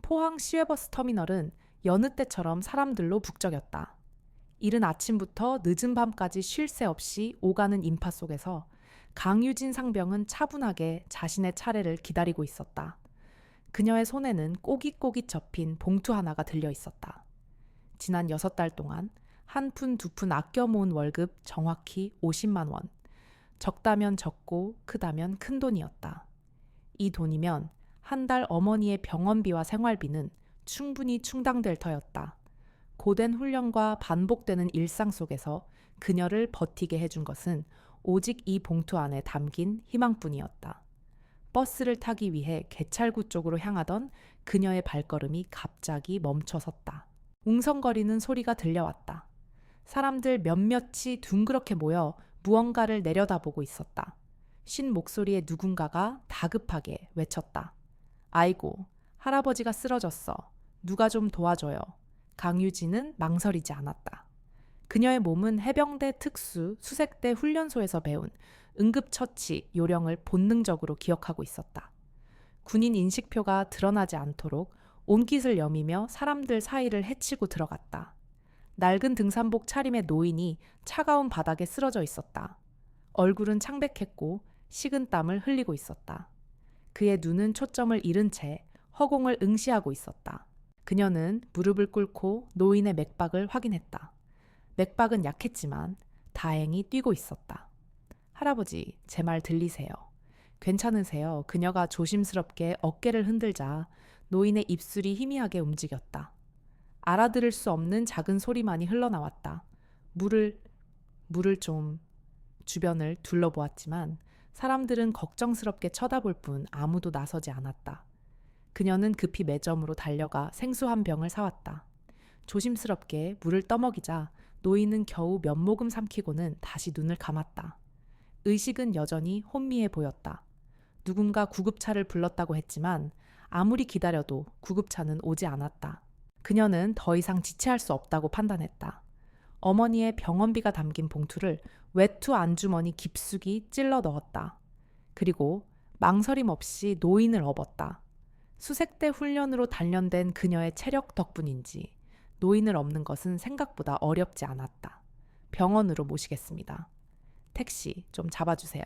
포항 시외버스 터미널은 여느 때처럼 사람들로 북적였다. 이른 아침부터 늦은 밤까지 쉴 새 없이 오가는 인파 속에서 강유진 상병은 차분하게 자신의 차례를 기다리고 있었다. 그녀의 손에는 꼬깃꼬깃 접힌 봉투 하나가 들려 있었다. 지난 6달 동안 한 푼 두 푼 아껴 모은 월급 정확히 50만 원. 적다면 적고 크다면 큰 돈이었다. 이 돈이면 한 달 어머니의 병원비와 생활비는 충분히 충당될 터였다. 고된 훈련과 반복되는 일상 속에서 그녀를 버티게 해준 것은 오직 이 봉투 안에 담긴 희망뿐이었다. 버스를 타기 위해 개찰구 쪽으로 향하던 그녀의 발걸음이 갑자기 멈춰섰다. 웅성거리는 소리가 들려왔다. 사람들 몇몇이 둥그렇게 모여 무언가를 내려다보고 있었다. 쉰 목소리의 누군가가 다급하게 외쳤다. 아이고, 할아버지가 쓰러졌어. 누가 좀 도와줘요. 강유진은 망설이지 않았다. 그녀의 몸은 해병대 특수 수색대 훈련소에서 배운 응급처치 요령을 본능적으로 기억하고 있었다. 군인 인식표가 드러나지 않도록 온깃을 여미며 사람들 사이를 헤치고 들어갔다. 낡은 등산복 차림의 노인이 차가운 바닥에 쓰러져 있었다. 얼굴은 창백했고 식은 땀을 흘리고 있었다. 그의 눈은 초점을 잃은 채 허공을 응시하고 있었다. 그녀는 무릎을 꿇고 노인의 맥박을 확인했다. 맥박은 약했지만 다행히 뛰고 있었다. 할아버지, 제 말 들리세요? 괜찮으세요? 그녀가 조심스럽게 어깨를 흔들자 노인의 입술이 희미하게 움직였다. 알아들을 수 없는 작은 소리만이 흘러나왔다. 물을 좀. 주변을 둘러보았지만 사람들은 걱정스럽게 쳐다볼 뿐 아무도 나서지 않았다. 그녀는 급히 매점으로 달려가 생수 한 병을 사왔다. 조심스럽게 물을 떠먹이자 노인은 겨우 몇 모금 삼키고는 다시 눈을 감았다. 의식은 여전히 혼미해 보였다. 누군가 구급차를 불렀다고 했지만 아무리 기다려도 구급차는 오지 않았다. 그녀는 더 이상 지체할 수 없다고 판단했다. 어머니의 병원비가 담긴 봉투를 외투 안주머니 깊숙이 찔러 넣었다. 그리고 망설임 없이 노인을 업었다. 수색대 훈련으로 단련된 그녀의 체력 덕분인지 노인을 업는 것은 생각보다 어렵지 않았다. 병원으로 모시겠습니다. 택시 좀 잡아주세요.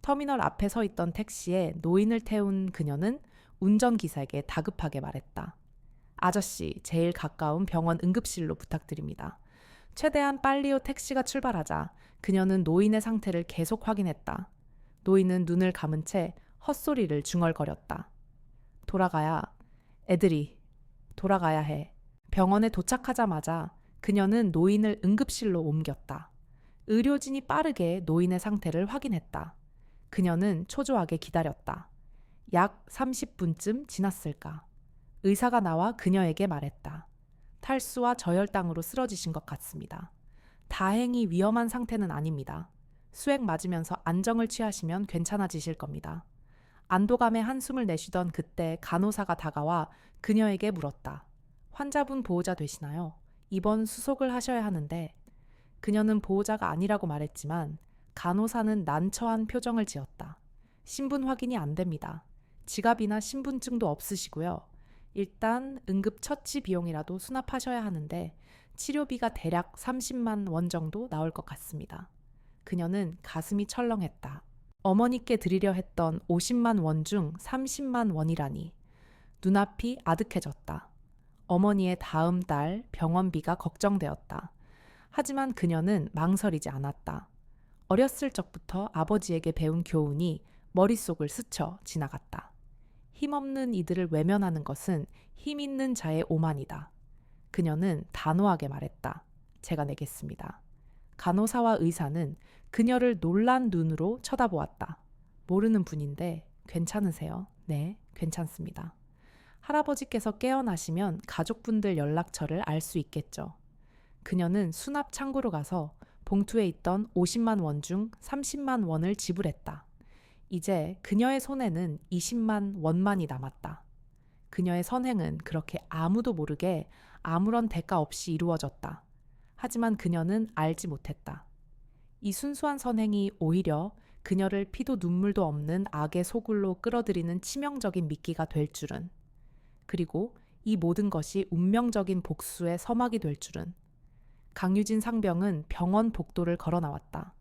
터미널 앞에 서 있던 택시에 노인을 태운 그녀는 운전기사에게 다급하게 말했다. 아저씨, 제일 가까운 병원 응급실로 부탁드립니다. 최대한 빨리 택시가 출발하자 그녀는 노인의 상태를 계속 확인했다. 노인은 눈을 감은 채 헛소리를 중얼거렸다. 애들이 돌아가야 해. 병원에 도착하자마자 그녀는 노인을 응급실로 옮겼다. 의료진이 빠르게 노인의 상태를 확인했다. 그녀는 초조하게 기다렸다. 약 30분쯤 지났을까. 의사가 나와 그녀에게 말했다. 탈수와 저혈당으로 쓰러지신 것 같습니다. 다행히 위험한 상태는 아닙니다. 수액 맞으면서 안정을 취하시면 괜찮아지실 겁니다. 안도감에 한숨을 내쉬던 그때 간호사가 다가와 그녀에게 물었다. 환자분 보호자 되시나요? 이번 수속을 하셔야 하는데. 그녀는 보호자가 아니라고 말했지만 간호사는 난처한 표정을 지었다. 신분 확인이 안 됩니다. 지갑이나 신분증도 없으시고요. 일단 응급 처치 비용이라도 수납하셔야 하는데 치료비가 대략 30만 원 정도 나올 것 같습니다. 그녀는 가슴이 철렁했다. 어머니께 드리려 했던 50만 원 중 30만 원이라니. 눈앞이 아득해졌다. 어머니의 다음 달 병원비가 걱정되었다. 하지만 그녀는 망설이지 않았다. 어렸을 적부터 아버지에게 배운 교훈이 머릿속을 스쳐 지나갔다. 힘없는 이들을 외면하는 것은 힘 있는 자의 오만이다. 그녀는 단호하게 말했다. 제가 내겠습니다. 간호사와 의사는 그녀를 놀란 눈으로 쳐다보았다. 모르는 분인데 괜찮으세요? 네, 괜찮습니다. 할아버지께서 깨어나시면 가족분들 연락처를 알 수 있겠죠. 그녀는 수납 창고로 가서 봉투에 있던 50만 원 중 30만 원을 지불했다. 이제 그녀의 손에는 20만 원만이 남았다. 그녀의 선행은 그렇게 아무도 모르게 아무런 대가 없이 이루어졌다. 하지만 그녀는 알지 못했다. 이 순수한 선행이 오히려 그녀를 피도 눈물도 없는 악의 소굴로 끌어들이는 치명적인 미끼가 될 줄은. 그리고 이 모든 것이 운명적인 복수의 서막이 될 줄은. 강유진 상병은 병원 복도를 걸어 나왔다.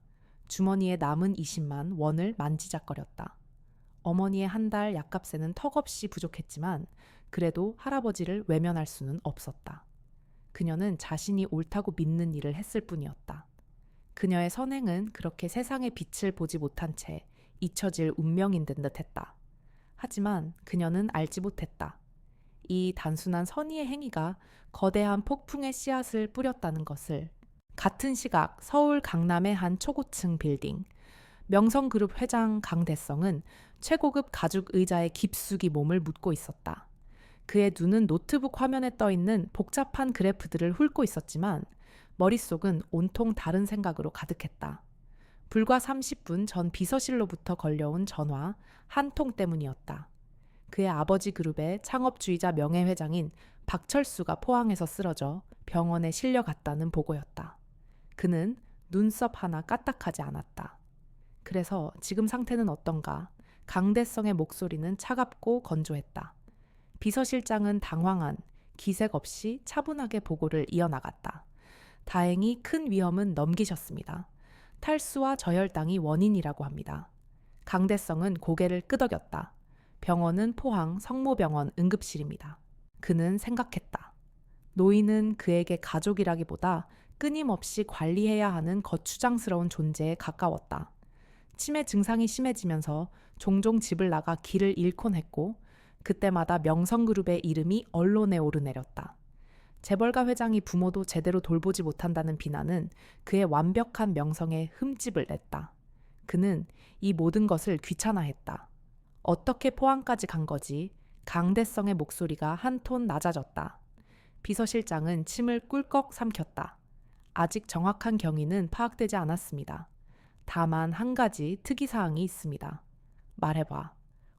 주머니에 남은 20만 원을 만지작거렸다. 어머니의 한 달 약값에는 턱없이 부족했지만 그래도 할아버지를 외면할 수는 없었다. 그녀는 자신이 옳다고 믿는 일을 했을 뿐이었다. 그녀의 선행은 그렇게 세상의 빛을 보지 못한 채 잊혀질 운명인 듯했다. 하지만 그녀는 알지 못했다. 이 단순한 선의의 행위가 거대한 폭풍의 씨앗을 뿌렸다는 것을. 같은 시각 서울 강남의 한 초고층 빌딩. 명성그룹 회장 강대성은 최고급 가죽 의자에 깊숙이 몸을 묻고 있었다. 그의 눈은 노트북 화면에 떠있는 복잡한 그래프들을 훑고 있었지만 머릿속은 온통 다른 생각으로 가득했다. 불과 30분 전 비서실로부터 걸려온 전화 한 통 때문이었다. 그의 아버지 그룹의 창업주의자 명예회장인 박철수가 포항에서 쓰러져 병원에 실려갔다는 보고였다. 그는 눈썹 하나 까딱하지 않았다. 그래서 지금 상태는 어떤가? 강대성의 목소리는 차갑고 건조했다. 비서실장은 당황한 기색 없이 차분하게 보고를 이어나갔다. 다행히 큰 위험은 넘기셨습니다. 탈수와 저혈당이 원인이라고 합니다. 강대성은 고개를 끄덕였다. 병원은 포항 성모병원 응급실입니다. 그는 생각했다. 노인은 그에게 가족이라기보다 끊임없이 관리해야 하는 거추장스러운 존재에 가까웠다. 치매 증상이 심해지면서 종종 집을 나가 길을 잃곤 했고 그때마다 명성그룹의 이름이 언론에 오르내렸다. 재벌가 회장이 부모도 제대로 돌보지 못한다는 비난은 그의 완벽한 명성에 흠집을 냈다. 그는 이 모든 것을 귀찮아했다. 어떻게 포항까지 간 거지? 강대성의 목소리가 한 톤 낮아졌다. 비서실장은 침을 꿀꺽 삼켰다. 아직 정확한 경위는 파악되지 않았습니다. 다만 한 가지 특이사항이 있습니다. 말해봐.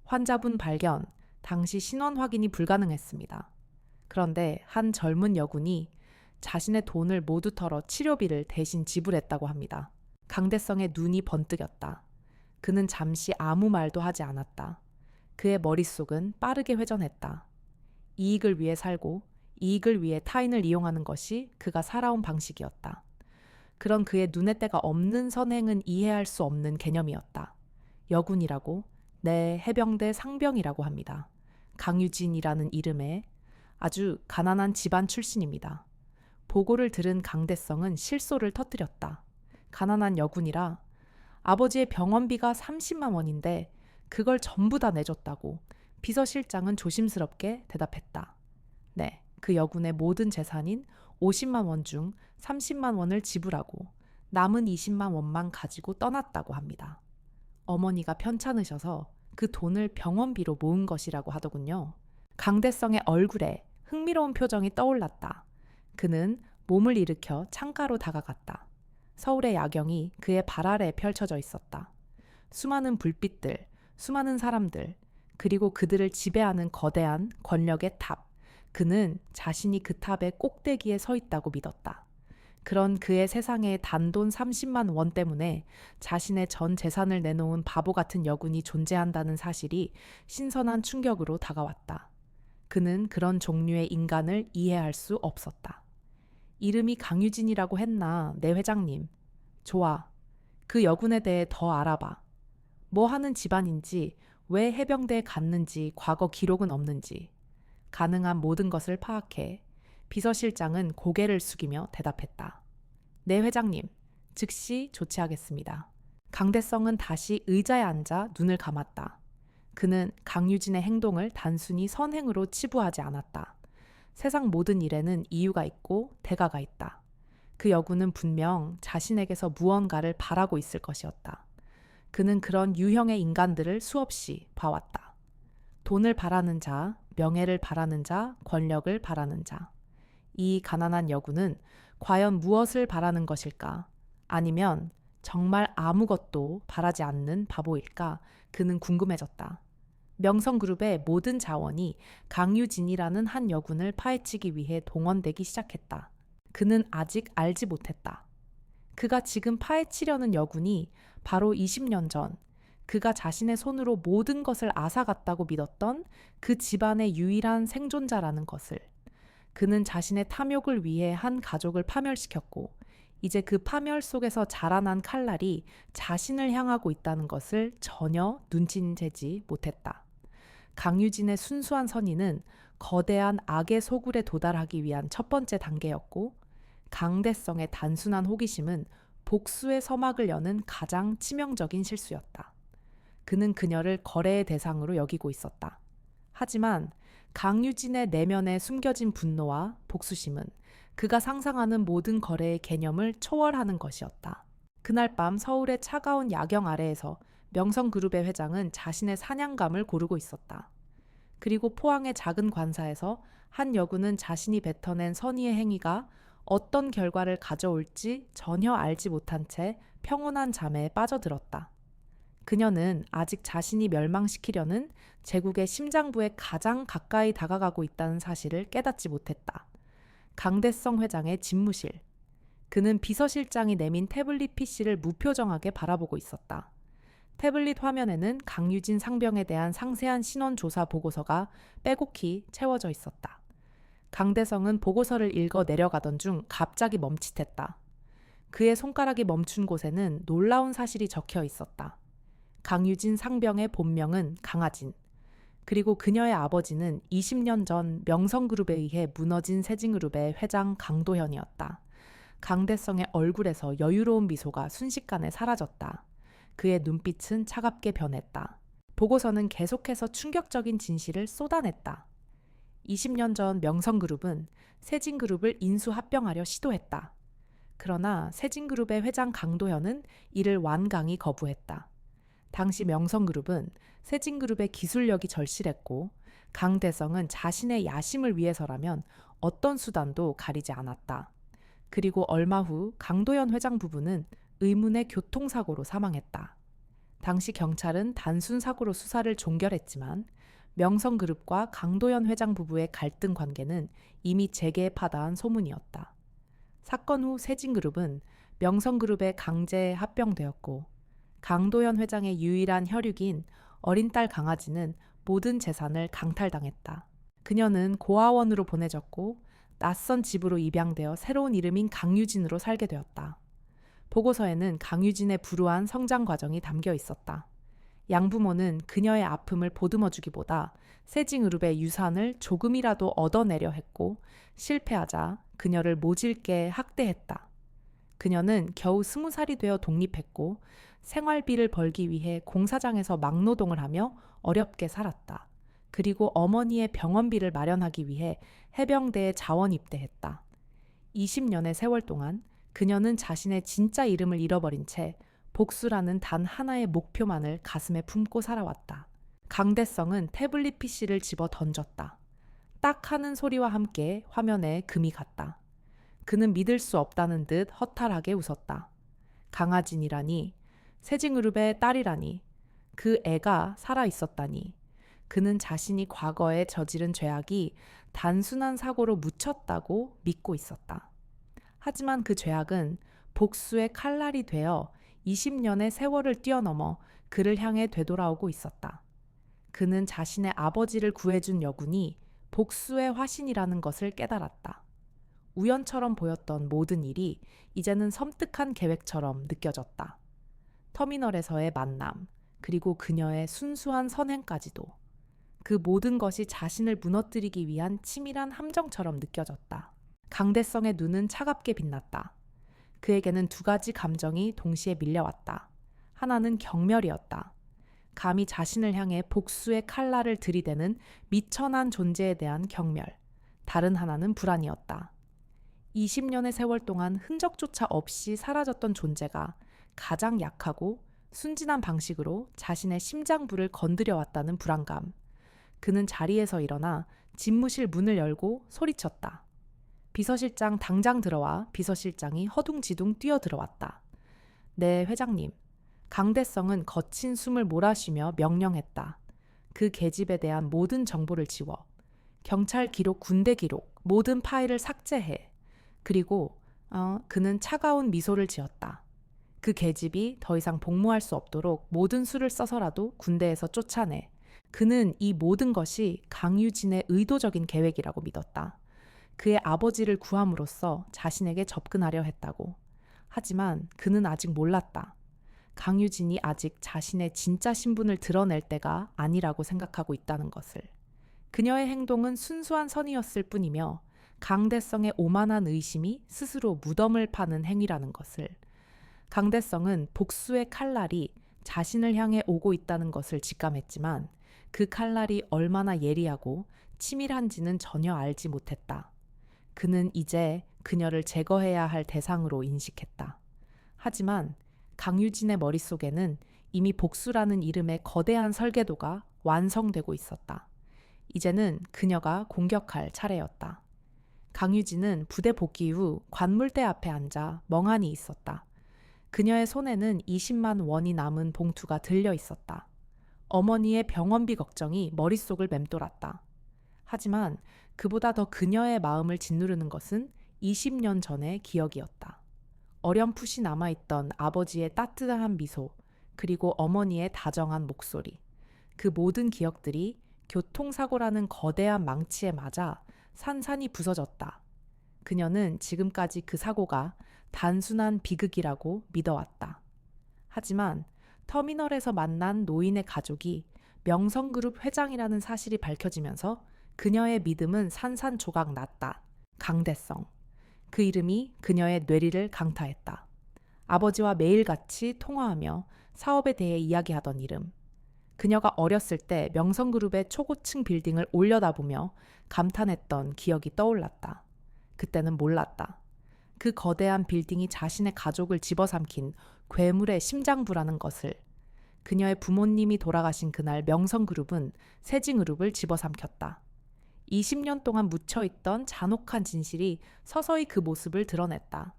환자분 발견, 당시 신원 확인이 불가능했습니다. 그런데 한 젊은 여군이 자신의 돈을 모두 털어 치료비를 대신 지불했다고 합니다. 강대성의 눈이 번뜩였다. 그는 잠시 아무 말도 하지 않았다. 그의 머릿속은 빠르게 회전했다. 이익을 위해 살고 이익을 위해 타인을 이용하는 것이 그가 살아온 방식이었다. 그런 그의 눈에 떼가 없는 선행은 이해할 수 없는 개념이었다. 여군이라고, 네, 해병대 상병이라고 합니다. 강유진이라는 이름에 아주 가난한 집안 출신입니다. 보고를 들은 강대성은 실소를 터뜨렸다. 가난한 여군이라 아버지의 병원비가 30만 원인데 그걸 전부 다 내줬다고 비서실장은 조심스럽게 대답했다. 네, 그 여군의 모든 재산인 50만 원 중 30만 원을 지불하고 남은 20만 원만 가지고 떠났다고 합니다. 어머니가 편찮으셔서 그 돈을 병원비로 모은 것이라고 하더군요. 강대성의 얼굴에 흥미로운 표정이 떠올랐다. 그는 몸을 일으켜 창가로 다가갔다. 서울의 야경이 그의 발 아래에 펼쳐져 있었다. 수많은 불빛들, 수많은 사람들, 그리고 그들을 지배하는 거대한 권력의 탑. 그는 자신이 그 탑의 꼭대기에 서 있다고 믿었다. 그런 그의 세상에 단돈 30만 원 때문에 자신의 전 재산을 내놓은 바보 같은 여군이 존재한다는 사실이 신선한 충격으로 다가왔다. 그는 그런 종류의 인간을 이해할 수 없었다. 이름이 강유진이라고 했나, 내 회장님. 좋아. 그 여군에 대해 더 알아봐. 뭐 하는 집안인지, 왜 해병대에 갔는지, 과거 기록은 없는지. 가능한 모든 것을 파악해 비서실장은 고개를 숙이며 대답했다. 네 회장님, 즉시 조치하겠습니다. 강대성은 다시 의자에 앉아 눈을 감았다. 그는 강유진의 행동을 단순히 선행으로 치부하지 않았다. 세상 모든 일에는 이유가 있고 대가가 있다. 그 여군은 분명 자신에게서 무언가를 바라고 있을 것이었다. 그는 그런 유형의 인간들을 수없이 봐왔다. 돈을 바라는 자, 명예를 바라는 자, 권력을 바라는 자. 이 가난한 여군은 과연 무엇을 바라는 것일까? 아니면 정말 아무것도 바라지 않는 바보일까? 그는 궁금해졌다. 명성그룹의 모든 자원이 강유진이라는 한 여군을 파헤치기 위해 동원되기 시작했다. 그는 아직 알지 못했다. 그가 지금 파헤치려는 여군이 바로 20년 전 그가 자신의 손으로 모든 것을 앗아갔다고 믿었던 그 집안의 유일한 생존자라는 것을. 그는 자신의 탐욕을 위해 한 가족을 파멸시켰고 이제 그 파멸 속에서 자라난 칼날이 자신을 향하고 있다는 것을 전혀 눈치채지 못했다. 강유진의 순수한 선의는 거대한 악의 소굴에 도달하기 위한 첫 번째 단계였고 강대성의 단순한 호기심은 복수의 서막을 여는 가장 치명적인 실수였다. 그는 그녀를 거래의 대상으로 여기고 있었다. 하지만 강유진의 내면에 숨겨진 분노와 복수심은 그가 상상하는 모든 거래의 개념을 초월하는 것이었다. 그날 밤 서울의 차가운 야경 아래에서 명성그룹의 회장은 자신의 사냥감을 고르고 있었다. 그리고 포항의 작은 관사에서 한 여군은 자신이 뱉어낸 선의의 행위가 어떤 결과를 가져올지 전혀 알지 못한 채 평온한 잠에 빠져들었다. 그녀는 아직 자신이 멸망시키려는 제국의 심장부에 가장 가까이 다가가고 있다는 사실을 깨닫지 못했다. 강대성 회장의 집무실. 그는 비서실장이 내민 태블릿 PC를 무표정하게 바라보고 있었다. 태블릿 화면에는 강유진 상병에 대한 상세한 신원 조사 보고서가 빼곡히 채워져 있었다. 강대성은 보고서를 읽어 내려가던 중 갑자기 멈칫했다. 그의 손가락이 멈춘 곳에는 놀라운 사실이 적혀 있었다. 강유진 상병의 본명은 강하진. 그리고 그녀의 아버지는 20년 전 명성그룹에 의해 무너진 세진그룹의 회장 강도현이었다. 강대성의 얼굴에서 여유로운 미소가 순식간에 사라졌다. 그의 눈빛은 차갑게 변했다. 보고서는 계속해서 충격적인 진실을 쏟아냈다. 20년 전 명성그룹은 세진그룹을 인수합병하려 시도했다. 그러나 세진그룹의 회장 강도현은 이를 완강히 거부했다. 당시 명성그룹은 세진그룹의 기술력이 절실했고 강대성은 자신의 야심을 위해서라면 어떤 수단도 가리지 않았다. 그리고 얼마 후 강도현 회장 부부는 의문의 교통사고로 사망했다. 당시 경찰은 단순 사고로 수사를 종결했지만 명성그룹과 강도현 회장 부부의 갈등 관계는 이미 재계에 파다한 소문이었다. 사건 후 세진그룹은 명성그룹에 강제 합병되었고 강도현 회장의 유일한 혈육인 어린 딸 강아지는 모든 재산을 강탈당했다. 그녀는 고아원으로 보내졌고 낯선 집으로 입양되어 새로운 이름인 강유진으로 살게 되었다. 보고서에는 강유진의 불우한 성장 과정이 담겨 있었다. 양부모는 그녀의 아픔을 보듬어주기보다 세진그룹의 유산을 조금이라도 얻어내려 했고 실패하자 그녀를 모질게 학대했다. 그녀는 겨우 20살이 되어 독립했고 생활비를 벌기 위해 공사장에서 막노동을 하며 어렵게 살았다. 그리고 어머니의 병원비를 마련하기 위해 해병대에 자원 입대했다. 20년의 세월 동안 그녀는 자신의 진짜 이름을 잃어버린 채 복수라는 단 하나의 목표만을 가슴에 품고 살아왔다. 강대성은 태블릿 PC를 집어 던졌다. 딱 하는 소리와 함께 화면에 금이 갔다. 그는 믿을 수 없다는 듯 허탈하게 웃었다. 강하진이라니, 세진그룹의 딸이라니, 그 애가 살아있었다니. 그는 자신이 과거에 저지른 죄악이 단순한 사고로 묻혔다고 믿고 있었다. 하지만 그 죄악은 복수의 칼날이 되어 20년의 세월을 뛰어넘어 그를 향해 되돌아오고 있었다. 그는 자신의 아버지를 구해준 여군이 복수의 화신이라는 것을 깨달았다. 우연처럼 보였던 모든 일이 이제는 섬뜩한 계획처럼 느껴졌다. 터미널에서의 만남, 그리고 그녀의 순수한 선행까지도. 그 모든 것이 자신을 무너뜨리기 위한 치밀한 함정처럼 느껴졌다. 강대성의 눈은 차갑게 빛났다. 그에게는 두 가지 감정이 동시에 밀려왔다. 하나는 경멸이었다. 감히 자신을 향해 복수의 칼날을 들이대는 미천한 존재에 대한 경멸. 다른 하나는 불안이었다. 20년의 세월 동안 흔적조차 없이 사라졌던 존재가 가장 약하고 순진한 방식으로 자신의 심장부를 건드려왔다는 불안감. 그는 자리에서 일어나 집무실 문을 열고 소리쳤다. 비서실장 당장 들어와. 비서실장이 허둥지둥 뛰어들어왔다. 네, 회장님. 강대성은 거친 숨을 몰아쉬며 명령했다. 그 계집에 대한 모든 정보를 지워. 경찰 기록, 군대 기록, 모든 파일을 삭제해. 그리고 그는 차가운 미소를 지었다. 그 계집이 더 이상 복무할 수 없도록 모든 수를 써서라도 군대에서 쫓아내. 그는 이 모든 것이 강유진의 의도적인 계획이라고 믿었다. 그의 아버지를 구함으로써 자신에게 접근하려 했다고. 하지만 그는 아직 몰랐다. 강유진이 아직 자신의 진짜 신분을 드러낼 때가 아니라고 생각하고 있다는 것을. 그녀의 행동은 순수한 선의였을 뿐이며 강대성의 오만한 의심이 스스로 무덤을 파는 행위라는 것을. 강대성은 복수의 칼날이 자신을 향해 오고 있다는 것을 직감했지만 그 칼날이 얼마나 예리하고 치밀한지는 전혀 알지 못했다. 그는 이제 그녀를 제거해야 할 대상으로 인식했다. 하지만 강유진의 머릿속에는 이미 복수라는 이름의 거대한 설계도가 완성되고 있었다. 이제는 그녀가 공격할 차례였다. 강유진은 부대 복귀 후 관물대 앞에 앉아 멍하니 있었다. 그녀의 손에는 20만 원이 남은 봉투가 들려 있었다. 어머니의 병원비 걱정이 머릿속을 맴돌았다. 하지만 그보다 더 그녀의 마음을 짓누르는 것은 20년 전의 기억이었다. 어렴풋이 남아있던 아버지의 따뜻한 미소, 그리고 어머니의 다정한 목소리. 그 모든 기억들이 교통사고라는 거대한 망치에 맞아 산산이 부서졌다. 그녀는 지금까지 그 사고가 단순한 비극이라고 믿어왔다. 하지만 터미널에서 만난 노인의 가족이 명성그룹 회장이라는 사실이 밝혀지면서 그녀의 믿음은 산산조각 났다. 강대성. 그 이름이 그녀의 뇌리를 강타했다. 아버지와 매일같이 통화하며 사업에 대해 이야기하던 이름. 그녀가 어렸을 때 명성그룹의 초고층 빌딩을 올려다보며 감탄했던 기억이 떠올랐다. 그때는 몰랐다. 그 거대한 빌딩이 자신의 가족을 집어삼킨 괴물의 심장부라는 것을. 그녀의 부모님이 돌아가신 그날 명성그룹은 세징그룹을 집어삼켰다. 20년 동안 묻혀있던 잔혹한 진실이 서서히 그 모습을 드러냈다.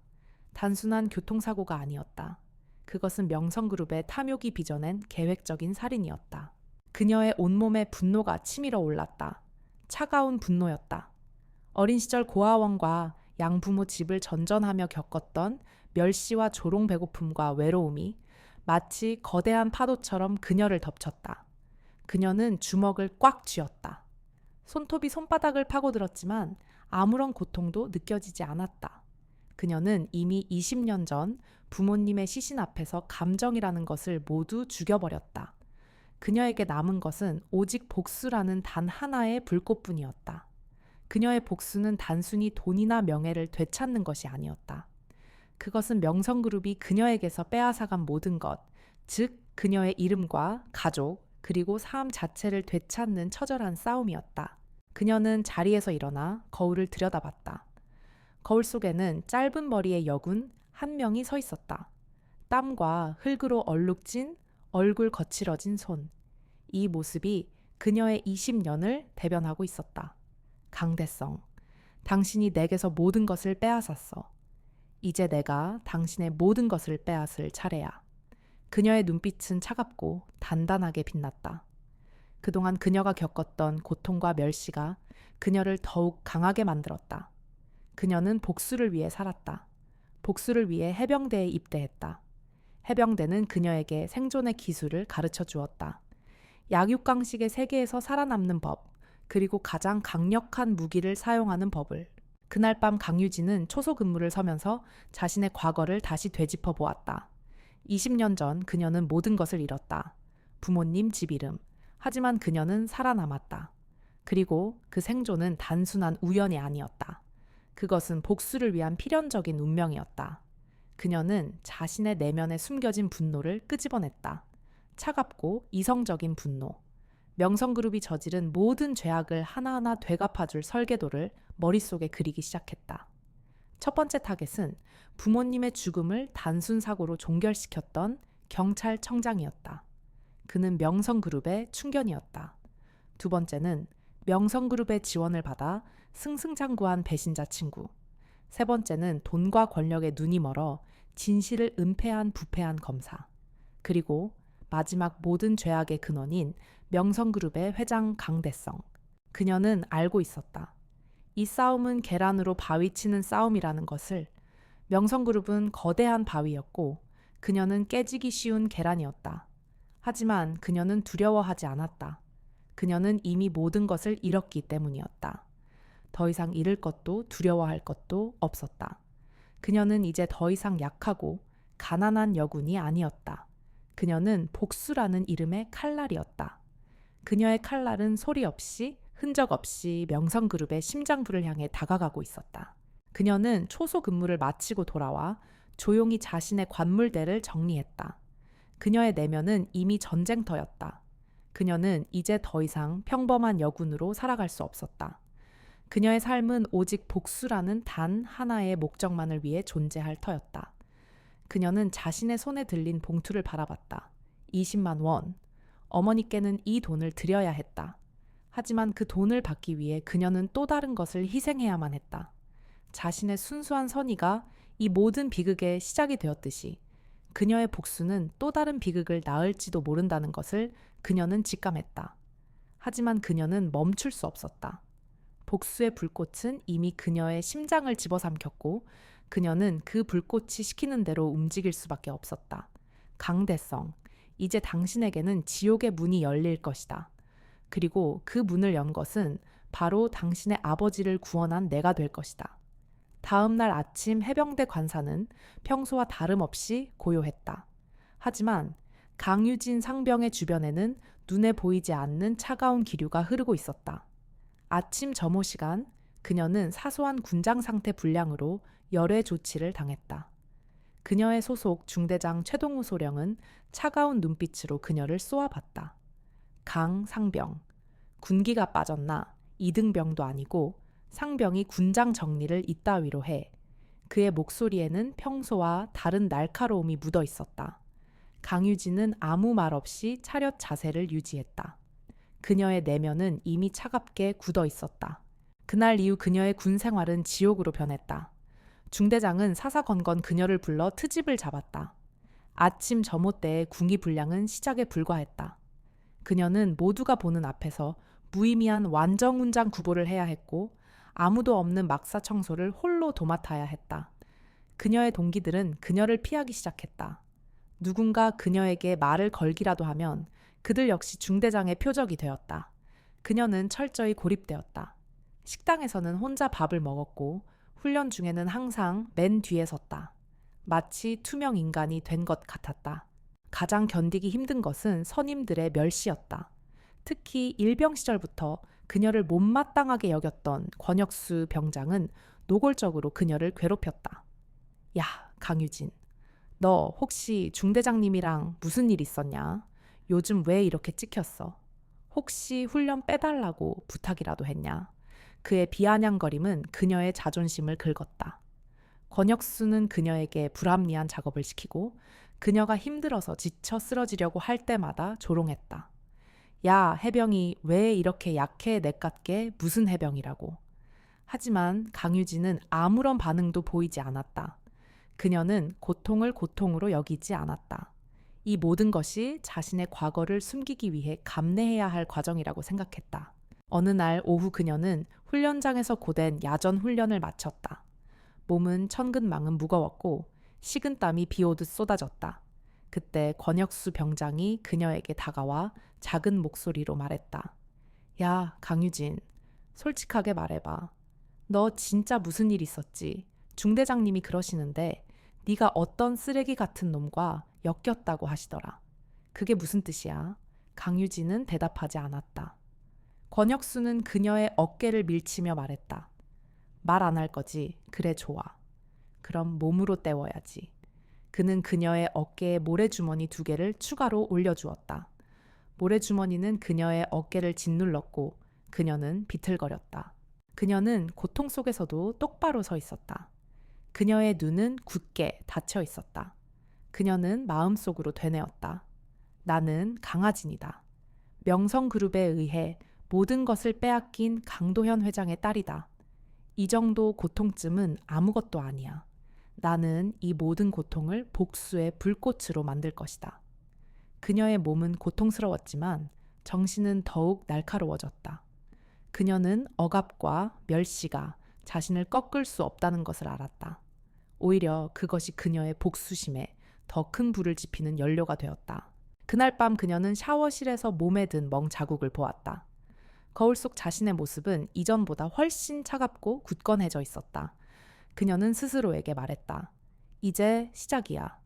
단순한 교통사고가 아니었다. 그것은 명성그룹의 탐욕이 빚어낸 계획적인 살인이었다. 그녀의 온몸에 분노가 치밀어 올랐다. 차가운 분노였다. 어린 시절 고아원과 양부모 집을 전전하며 겪었던 멸시와 조롱 배고픔과 외로움이 마치 거대한 파도처럼 그녀를 덮쳤다. 그녀는 주먹을 꽉 쥐었다. 손톱이 손바닥을 파고들었지만 아무런 고통도 느껴지지 않았다. 그녀는 이미 20년 전 부모님의 시신 앞에서 감정이라는 것을 모두 죽여버렸다. 그녀에게 남은 것은 오직 복수라는 단 하나의 불꽃뿐이었다. 그녀의 복수는 단순히 돈이나 명예를 되찾는 것이 아니었다. 그것은 명성그룹이 그녀에게서 빼앗아간 모든 것, 즉 그녀의 이름과 가족, 그리고 삶 자체를 되찾는 처절한 싸움이었다. 그녀는 자리에서 일어나 거울을 들여다봤다. 거울 속에는 짧은 머리의 여군 한 명이 서 있었다. 땀과 흙으로 얼룩진 얼굴 거칠어진 손. 이 모습이 그녀의 20년을 대변하고 있었다. 강대성. 당신이 내게서 모든 것을 빼앗았어. 이제 내가 당신의 모든 것을 빼앗을 차례야. 그녀의 눈빛은 차갑고 단단하게 빛났다. 그동안 그녀가 겪었던 고통과 멸시가 그녀를 더욱 강하게 만들었다. 그녀는 복수를 위해 살았다. 복수를 위해 해병대에 입대했다. 해병대는 그녀에게 생존의 기술을 가르쳐 주었다. 약육강식의 세계에서 살아남는 법, 그리고 가장 강력한 무기를 사용하는 법을. 그날 밤 강유진은 초소 근무를 서면서 자신의 과거를 다시 되짚어 보았다. 20년 전 그녀는 모든 것을 잃었다. 부모님, 집 이름. 하지만 그녀는 살아남았다. 그리고 그 생존은 단순한 우연이 아니었다. 그것은 복수를 위한 필연적인 운명이었다. 그녀는 자신의 내면에 숨겨진 분노를 끄집어냈다. 차갑고 이성적인 분노. 명성그룹이 저지른 모든 죄악을 하나하나 되갚아줄 설계도를 머릿속에 그리기 시작했다. 첫 번째 타겟은 부모님의 죽음을 단순 사고로 종결시켰던 경찰청장이었다. 그는 명성그룹의 충견이었다. 두 번째는 명성그룹의 지원을 받아 승승장구한 배신자 친구. 세 번째는 돈과 권력에 눈이 멀어 진실을 은폐한 부패한 검사. 그리고 마지막 모든 죄악의 근원인 명성그룹의 회장 강대성. 그녀는 알고 있었다. 이 싸움은 계란으로 바위 치는 싸움이라는 것을. 명성그룹은 거대한 바위였고 그녀는 깨지기 쉬운 계란이었다. 하지만 그녀는 두려워하지 않았다. 그녀는 이미 모든 것을 잃었기 때문이었다. 더 이상 잃을 것도 두려워할 것도 없었다. 그녀는 이제 더 이상 약하고 가난한 여군이 아니었다. 그녀는 복수라는 이름의 칼날이었다. 그녀의 칼날은 소리 없이 흔적 없이 명성그룹의 심장부를 향해 다가가고 있었다. 그녀는 초소 근무를 마치고 돌아와 조용히 자신의 관물대를 정리했다. 그녀의 내면은 이미 전쟁터였다. 그녀는 이제 더 이상 평범한 여군으로 살아갈 수 없었다. 그녀의 삶은 오직 복수라는 단 하나의 목적만을 위해 존재할 터였다. 그녀는 자신의 손에 들린 봉투를 바라봤다. 20만 원. 어머니께는 이 돈을 드려야 했다. 하지만 그 돈을 받기 위해 그녀는 또 다른 것을 희생해야만 했다. 자신의 순수한 선의가 이 모든 비극의 시작이 되었듯이 그녀의 복수는 또 다른 비극을 낳을지도 모른다는 것을 그녀는 직감했다. 하지만 그녀는 멈출 수 없었다. 복수의 불꽃은 이미 그녀의 심장을 집어삼켰고 그녀는 그 불꽃이 시키는 대로 움직일 수밖에 없었다. 강대성, 이제 당신에게는 지옥의 문이 열릴 것이다. 그리고 그 문을 연 것은 바로 당신의 아버지를 구원한 내가 될 것이다. 다음 날 아침 해병대 관사는 평소와 다름없이 고요했다. 하지만 강유진 상병의 주변에는 눈에 보이지 않는 차가운 기류가 흐르고 있었다. 아침 점호 시간, 그녀는 사소한 군장 상태 불량으로 열외 조치를 당했다. 그녀의 소속 중대장 최동우 소령은 차가운 눈빛으로 그녀를 쏘아봤다. 강 상병, 군기가 빠졌나? 이등병도 아니고 상병이 군장 정리를 이따위로 해. 그의 목소리에는 평소와 다른 날카로움이 묻어 있었다. 강유진은 아무 말 없이 차렷 자세를 유지했다. 그녀의 내면은 이미 차갑게 굳어 있었다. 그날 이후 그녀의 군 생활은 지옥으로 변했다. 중대장은 사사건건 그녀를 불러 트집을 잡았다. 아침 점호 때의 궁이 분량은 시작에 불과했다. 그녀는 모두가 보는 앞에서 무의미한 완정훈장 구보를 해야 했고 아무도 없는 막사 청소를 홀로 도맡아야 했다. 그녀의 동기들은 그녀를 피하기 시작했다. 누군가 그녀에게 말을 걸기라도 하면 그들 역시 중대장의 표적이 되었다. 그녀는 철저히 고립되었다. 식당에서는 혼자 밥을 먹었고 훈련 중에는 항상 맨 뒤에 섰다. 마치 투명 인간이 된 것 같았다. 가장 견디기 힘든 것은 선임들의 멸시였다. 특히 일병 시절부터 그녀를 못마땅하게 여겼던 권혁수 병장은 노골적으로 그녀를 괴롭혔다. 야, 강유진. 너 혹시 중대장님이랑 무슨 일 있었냐? 요즘 왜 이렇게 찍혔어? 혹시 훈련 빼달라고 부탁이라도 했냐? 그의 비아냥거림은 그녀의 자존심을 긁었다. 권혁수는 그녀에게 불합리한 작업을 시키고 그녀가 힘들어서 지쳐 쓰러지려고 할 때마다 조롱했다. 야, 해병이 왜 이렇게 약해 내같게 무슨 해병이라고. 하지만 강유진은 아무런 반응도 보이지 않았다. 그녀는 고통을 고통으로 여기지 않았다. 이 모든 것이 자신의 과거를 숨기기 위해 감내해야 할 과정이라고 생각했다. 어느 날 오후 그녀는 훈련장에서 고된 야전 훈련을 마쳤다. 몸은 천근만근 무거웠고 식은땀이 비오듯 쏟아졌다. 그때 권혁수 병장이 그녀에게 다가와 작은 목소리로 말했다. 야, 강유진, 솔직하게 말해봐. 너 진짜 무슨 일 있었지? 중대장님이 그러시는데 네가 어떤 쓰레기 같은 놈과 엮였다고 하시더라. 그게 무슨 뜻이야? 강유진은 대답하지 않았다. 권혁수는 그녀의 어깨를 밀치며 말했다. 말 안 할 거지? 그래, 좋아. 그럼 몸으로 때워야지. 그는 그녀의 어깨에 모래주머니 2개를 추가로 올려주었다. 모래주머니는 그녀의 어깨를 짓눌렀고 그녀는 비틀거렸다. 그녀는 고통 속에서도 똑바로 서 있었다. 그녀의 눈은 굳게 닫혀 있었다. 그녀는 마음속으로 되뇌었다. 나는 강하진이다. 명성그룹에 의해 모든 것을 빼앗긴 강도현 회장의 딸이다. 이 정도 고통쯤은 아무것도 아니야. 나는 이 모든 고통을 복수의 불꽃으로 만들 것이다. 그녀의 몸은 고통스러웠지만 정신은 더욱 날카로워졌다. 그녀는 억압과 멸시가 자신을 꺾을 수 없다는 것을 알았다. 오히려 그것이 그녀의 복수심에 더 큰 불을 지피는 연료가 되었다. 그날 밤 그녀는 샤워실에서 몸에 든 멍 자국을 보았다. 거울 속 자신의 모습은 이전보다 훨씬 차갑고 굳건해져 있었다. 그녀는 스스로에게 말했다. 이제 시작이야.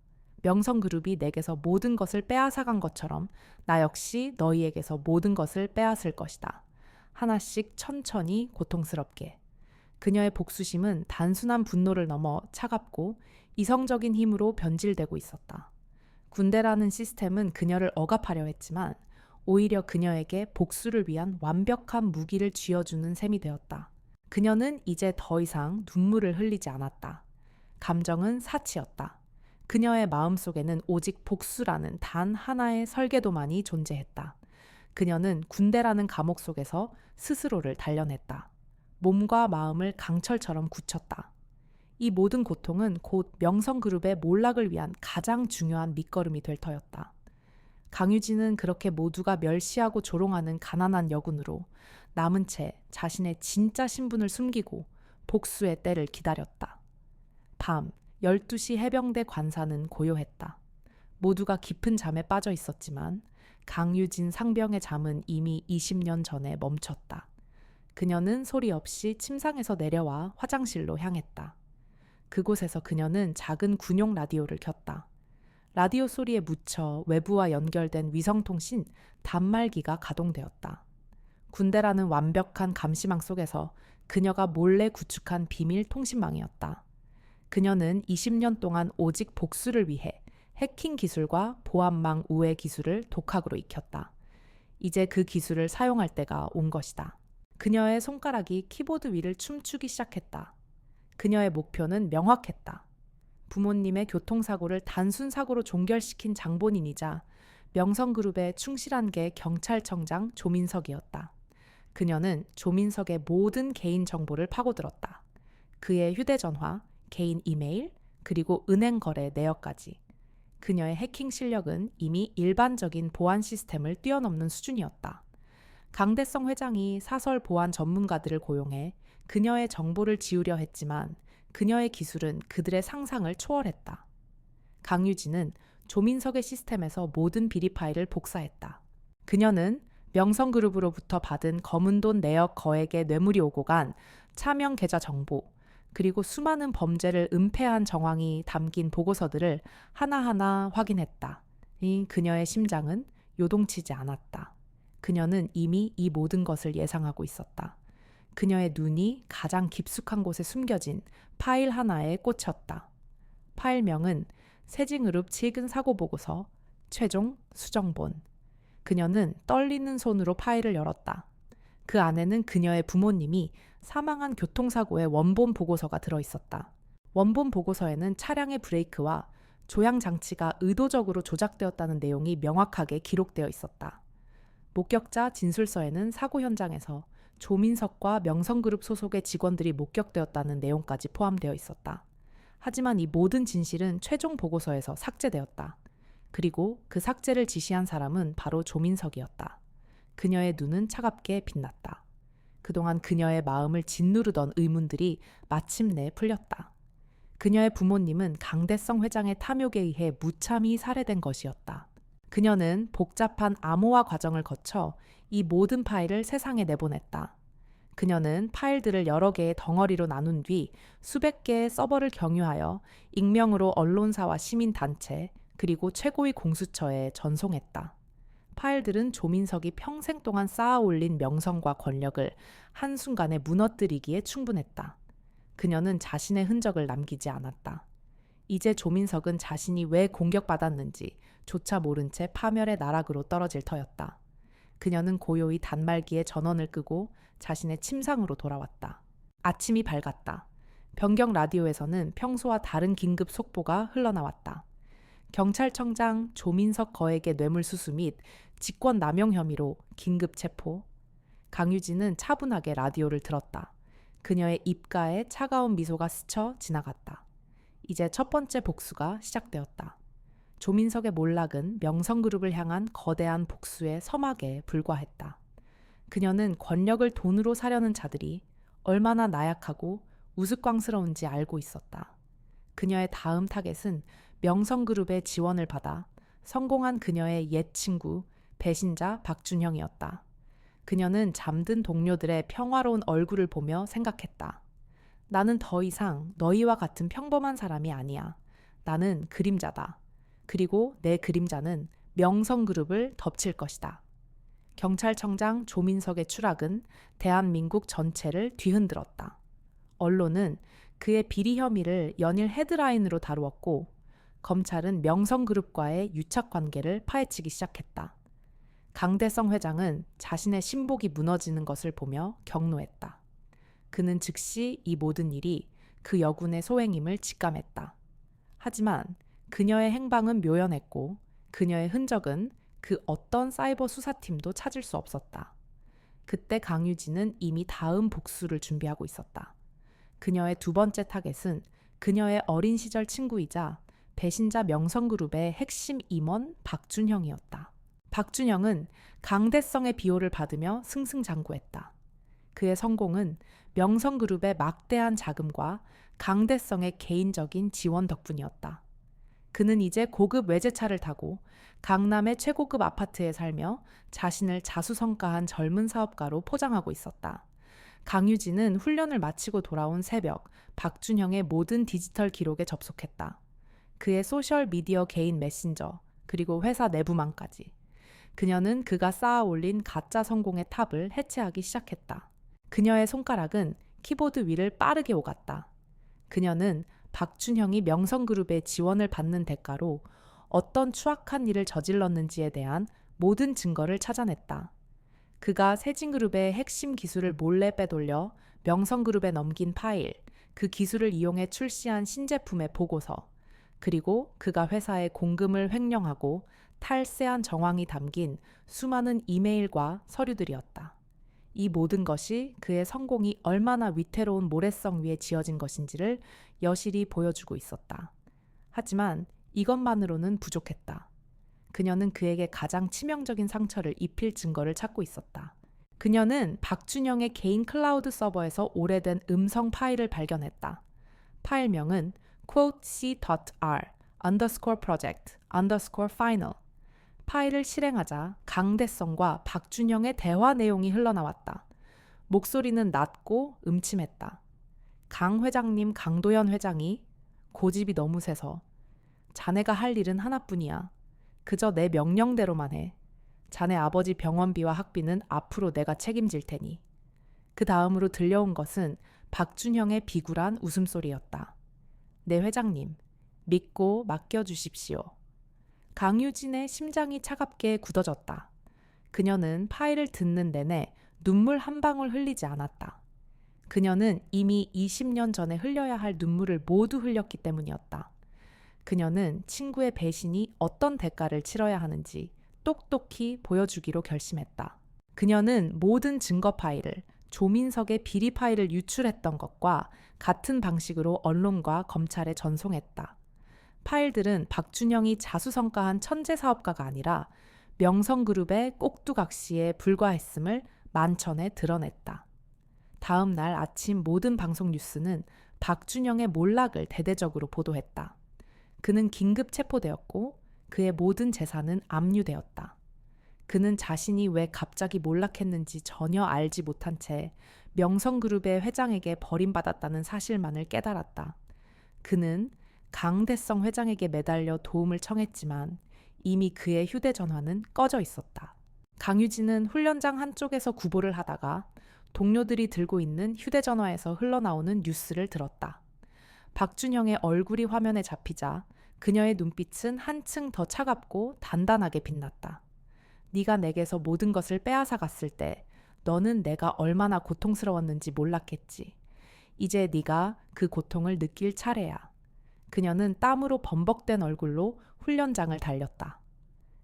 명성그룹이 내게서 모든 것을 빼앗아간 것처럼 나 역시 너희에게서 모든 것을 빼앗을 것이다. 하나씩 천천히 고통스럽게. 그녀의 복수심은 단순한 분노를 넘어 차갑고 이성적인 힘으로 변질되고 있었다. 군대라는 시스템은 그녀를 억압하려 했지만 오히려 그녀에게 복수를 위한 완벽한 무기를 쥐어주는 셈이 되었다. 그녀는 이제 더 이상 눈물을 흘리지 않았다. 감정은 사치였다. 그녀의 마음속에는 오직 복수라는 단 하나의 설계도만이 존재했다. 그녀는 군대라는 감옥 속에서 스스로를 단련했다. 몸과 마음을 강철처럼 굳혔다. 이 모든 고통은 곧 명성그룹의 몰락을 위한 가장 중요한 밑거름이 될 터였다. 강유진은 그렇게 모두가 멸시하고 조롱하는 가난한 여군으로 남은 채 자신의 진짜 신분을 숨기고 복수의 때를 기다렸다. 밤 12시 해병대 관사는 고요했다. 모두가 깊은 잠에 빠져 있었지만 강유진 상병의 잠은 이미 20년 전에 멈췄다. 그녀는 소리 없이 침상에서 내려와 화장실로 향했다. 그곳에서 그녀는 작은 군용 라디오를 켰다. 라디오 소리에 묻혀 외부와 연결된 위성통신 단말기가 가동되었다. 군대라는 완벽한 감시망 속에서 그녀가 몰래 구축한 비밀 통신망이었다. 그녀는 20년 동안 오직 복수를 위해 해킹 기술과 보안망 우회 기술을 독학으로 익혔다. 이제 그 기술을 사용할 때가 온 것이다. 그녀의 손가락이 키보드 위를 춤추기 시작했다. 그녀의 목표는 명확했다. 부모님의 교통사고를 단순 사고로 종결시킨 장본인이자 명성그룹에 충실한 게 경찰청장 조민석이었다. 그녀는 조민석의 모든 개인 정보를 파고들었다. 그의 휴대전화, 개인 이메일, 그리고 은행 거래 내역까지. 그녀의 해킹 실력은 이미 일반적인 보안 시스템을 뛰어넘는 수준이었다. 강대성 회장이 사설 보안 전문가들을 고용해 그녀의 정보를 지우려 했지만 그녀의 기술은 그들의 상상을 초월했다. 강유진은 조민석의 시스템에서 모든 비리 파일을 복사했다. 그녀는 명성그룹으로부터 받은 검은 돈 내역 거액의 뇌물이 오고 간 차명 계좌 정보, 그리고 수많은 범죄를 은폐한 정황이 담긴 보고서들을 하나하나 확인했다. 그녀의 심장은 요동치지 않았다. 그녀는 이미 이 모든 것을 예상하고 있었다. 그녀의 눈이 가장 깊숙한 곳에 숨겨진 파일 하나에 꽂혔다. 파일명은 세징그룹 최근 사고 보고서, 최종 수정본. 그녀는 떨리는 손으로 파일을 열었다. 그 안에는 그녀의 부모님이 사망한 교통사고의 원본 보고서가 들어있었다. 원본 보고서에는 차량의 브레이크와 조향 장치가 의도적으로 조작되었다는 내용이 명확하게 기록되어 있었다. 목격자 진술서에는 사고 현장에서 조민석과 명성그룹 소속의 직원들이 목격되었다는 내용까지 포함되어 있었다. 하지만 이 모든 진실은 최종 보고서에서 삭제되었다. 그리고 그 삭제를 지시한 사람은 바로 조민석이었다. 그녀의 눈은 차갑게 빛났다. 그동안 그녀의 마음을 짓누르던 의문들이 마침내 풀렸다. 그녀의 부모님은 강대성 회장의 탐욕에 의해 무참히 살해된 것이었다. 그녀는 복잡한 암호화 과정을 거쳐 이 모든 파일을 세상에 내보냈다. 그녀는 파일들을 여러 개의 덩어리로 나눈 뒤 수백 개의 서버를 경유하여 익명으로 언론사와 시민단체 그리고 최고위 공수처에 전송했다. 파일들은 조민석이 평생 동안 쌓아올린 명성과 권력을 한순간에 무너뜨리기에 충분했다. 그녀는 자신의 흔적을 남기지 않았다. 이제 조민석은 자신이 왜 공격받았는지 조차 모른 채 파멸의 나락으로 떨어질 터였다. 그녀는 고요히 단말기에 전원을 끄고 자신의 침상으로 돌아왔다. 아침이 밝았다. 변경 라디오에서는 평소와 다른 긴급 속보가 흘러나왔다. 경찰청장 조민석 거액의 뇌물수수 및 직권남용 혐의로 긴급 체포. 강유진은 차분하게 라디오를 들었다. 그녀의 입가에 차가운 미소가 스쳐 지나갔다. 이제 첫 번째 복수가 시작되었다. 조민석의 몰락은 명성그룹을 향한 거대한 복수의 서막에 불과했다. 그녀는 권력을 돈으로 사려는 자들이 얼마나 나약하고 우스꽝스러운지 알고 있었다. 그녀의 다음 타겟은 명성그룹의 지원을 받아 성공한 그녀의 옛 친구, 배신자 박준형이었다. 그녀는 잠든 동료들의 평화로운 얼굴을 보며 생각했다. 나는 더 이상 너희와 같은 평범한 사람이 아니야. 나는 그림자다. 그리고 내 그림자는 명성그룹을 덮칠 것이다. 경찰청장 조민석의 추락은 대한민국 전체를 뒤흔들었다. 언론은 그의 비리 혐의를 연일 헤드라인으로 다루었고, 검찰은 명성그룹과의 유착 관계를 파헤치기 시작했다. 강대성 회장은 자신의 신복이 무너지는 것을 보며 격노했다. 그는 즉시 이 모든 일이 그 여군의 소행임을 직감했다. 하지만 그녀의 행방은 묘연했고 그녀의 흔적은 그 어떤 사이버 수사팀도 찾을 수 없었다. 그때 강유진은 이미 다음 복수를 준비하고 있었다. 그녀의 두 번째 타겟은 그녀의 어린 시절 친구이자 배신자 명성그룹의 핵심 임원 박준형이었다. 박준형은 강대성의 비호를 받으며 승승장구했다. 그의 성공은 명성그룹의 막대한 자금과 강대성의 개인적인 지원 덕분이었다. 그는 이제 고급 외제차를 타고 강남의 최고급 아파트에 살며 자신을 자수성가한 젊은 사업가로 포장하고 있었다. 강유진은 훈련을 마치고 돌아온 새벽 박준형의 모든 디지털 기록에 접속했다. 그의 소셜미디어 개인 메신저, 그리고 회사 내부망까지. 그녀는 그가 쌓아 올린 가짜 성공의 탑을 해체하기 시작했다. 그녀의 손가락은 키보드 위를 빠르게 오갔다. 그녀는 박준형이 명성그룹의 지원을 받는 대가로 어떤 추악한 일을 저질렀는지에 대한 모든 증거를 찾아냈다. 그가 세진그룹의 핵심 기술을 몰래 빼돌려 명성그룹에 넘긴 파일, 그 기술을 이용해 출시한 신제품의 보고서, 그리고 그가 회사에 공금을 횡령하고 탈세한 정황이 담긴 수많은 이메일과 서류들이었다. 이 모든 것이 그의 성공이 얼마나 위태로운 모래성 위에 지어진 것인지를 여실히 보여주고 있었다. 하지만 이것만으로는 부족했다. 그녀는 그에게 가장 치명적인 상처를 입힐 증거를 찾고 있었다. 그녀는 박준영의 개인 클라우드 서버에서 오래된 음성 파일을 발견했다. 파일명은 quote c.r project final. 파일을 실행하자 강대성과 박준영의 대화 내용이 흘러나왔다. 목소리는 낮고 음침했다. 강 회장님, 강도연 회장이 고집이 너무 세서 자네가 할 일은 하나뿐이야. 그저 내 명령대로만 해. 자네 아버지 병원비와 학비는 앞으로 내가 책임질 테니. 그 다음으로 들려온 것은 박준형의 비굴한 웃음소리였다. 네 회장님, 믿고 맡겨주십시오. 강유진의 심장이 차갑게 굳어졌다. 그녀는 파일을 듣는 내내 눈물 한 방울 흘리지 않았다. 그녀는 이미 20년 전에 흘려야 할 눈물을 모두 흘렸기 때문이었다. 그녀는 친구의 배신이 어떤 대가를 치러야 하는지 똑똑히 보여주기로 결심했다. 그녀는 모든 증거 파일을, 조민석의 비리 파일을 유출했던 것과 같은 방식으로 언론과 검찰에 전송했다. 파일들은 박준영이 자수성가한 천재 사업가가 아니라 명성그룹의 꼭두각시에 불과했음을 만천에 드러냈다. 다음 날 아침 모든 방송 뉴스는 박준영의 몰락을 대대적으로 보도했다. 그는 긴급 체포되었고 그의 모든 재산은 압류되었다. 그는 자신이 왜 갑자기 몰락했는지 전혀 알지 못한 채 명성그룹의 회장에게 버림받았다는 사실만을 깨달았다. 그는 강대성 회장에게 매달려 도움을 청했지만 이미 그의 휴대전화는 꺼져 있었다. 강유진은 훈련장 한쪽에서 구보를 하다가 동료들이 들고 있는 휴대전화에서 흘러나오는 뉴스를 들었다. 박준형의 얼굴이 화면에 잡히자 그녀의 눈빛은 한층 더 차갑고 단단하게 빛났다. 네가 내게서 모든 것을 빼앗아 갔을 때 너는 내가 얼마나 고통스러웠는지 몰랐겠지. 이제 네가 그 고통을 느낄 차례야. 그녀는 땀으로 범벅된 얼굴로 훈련장을 달렸다.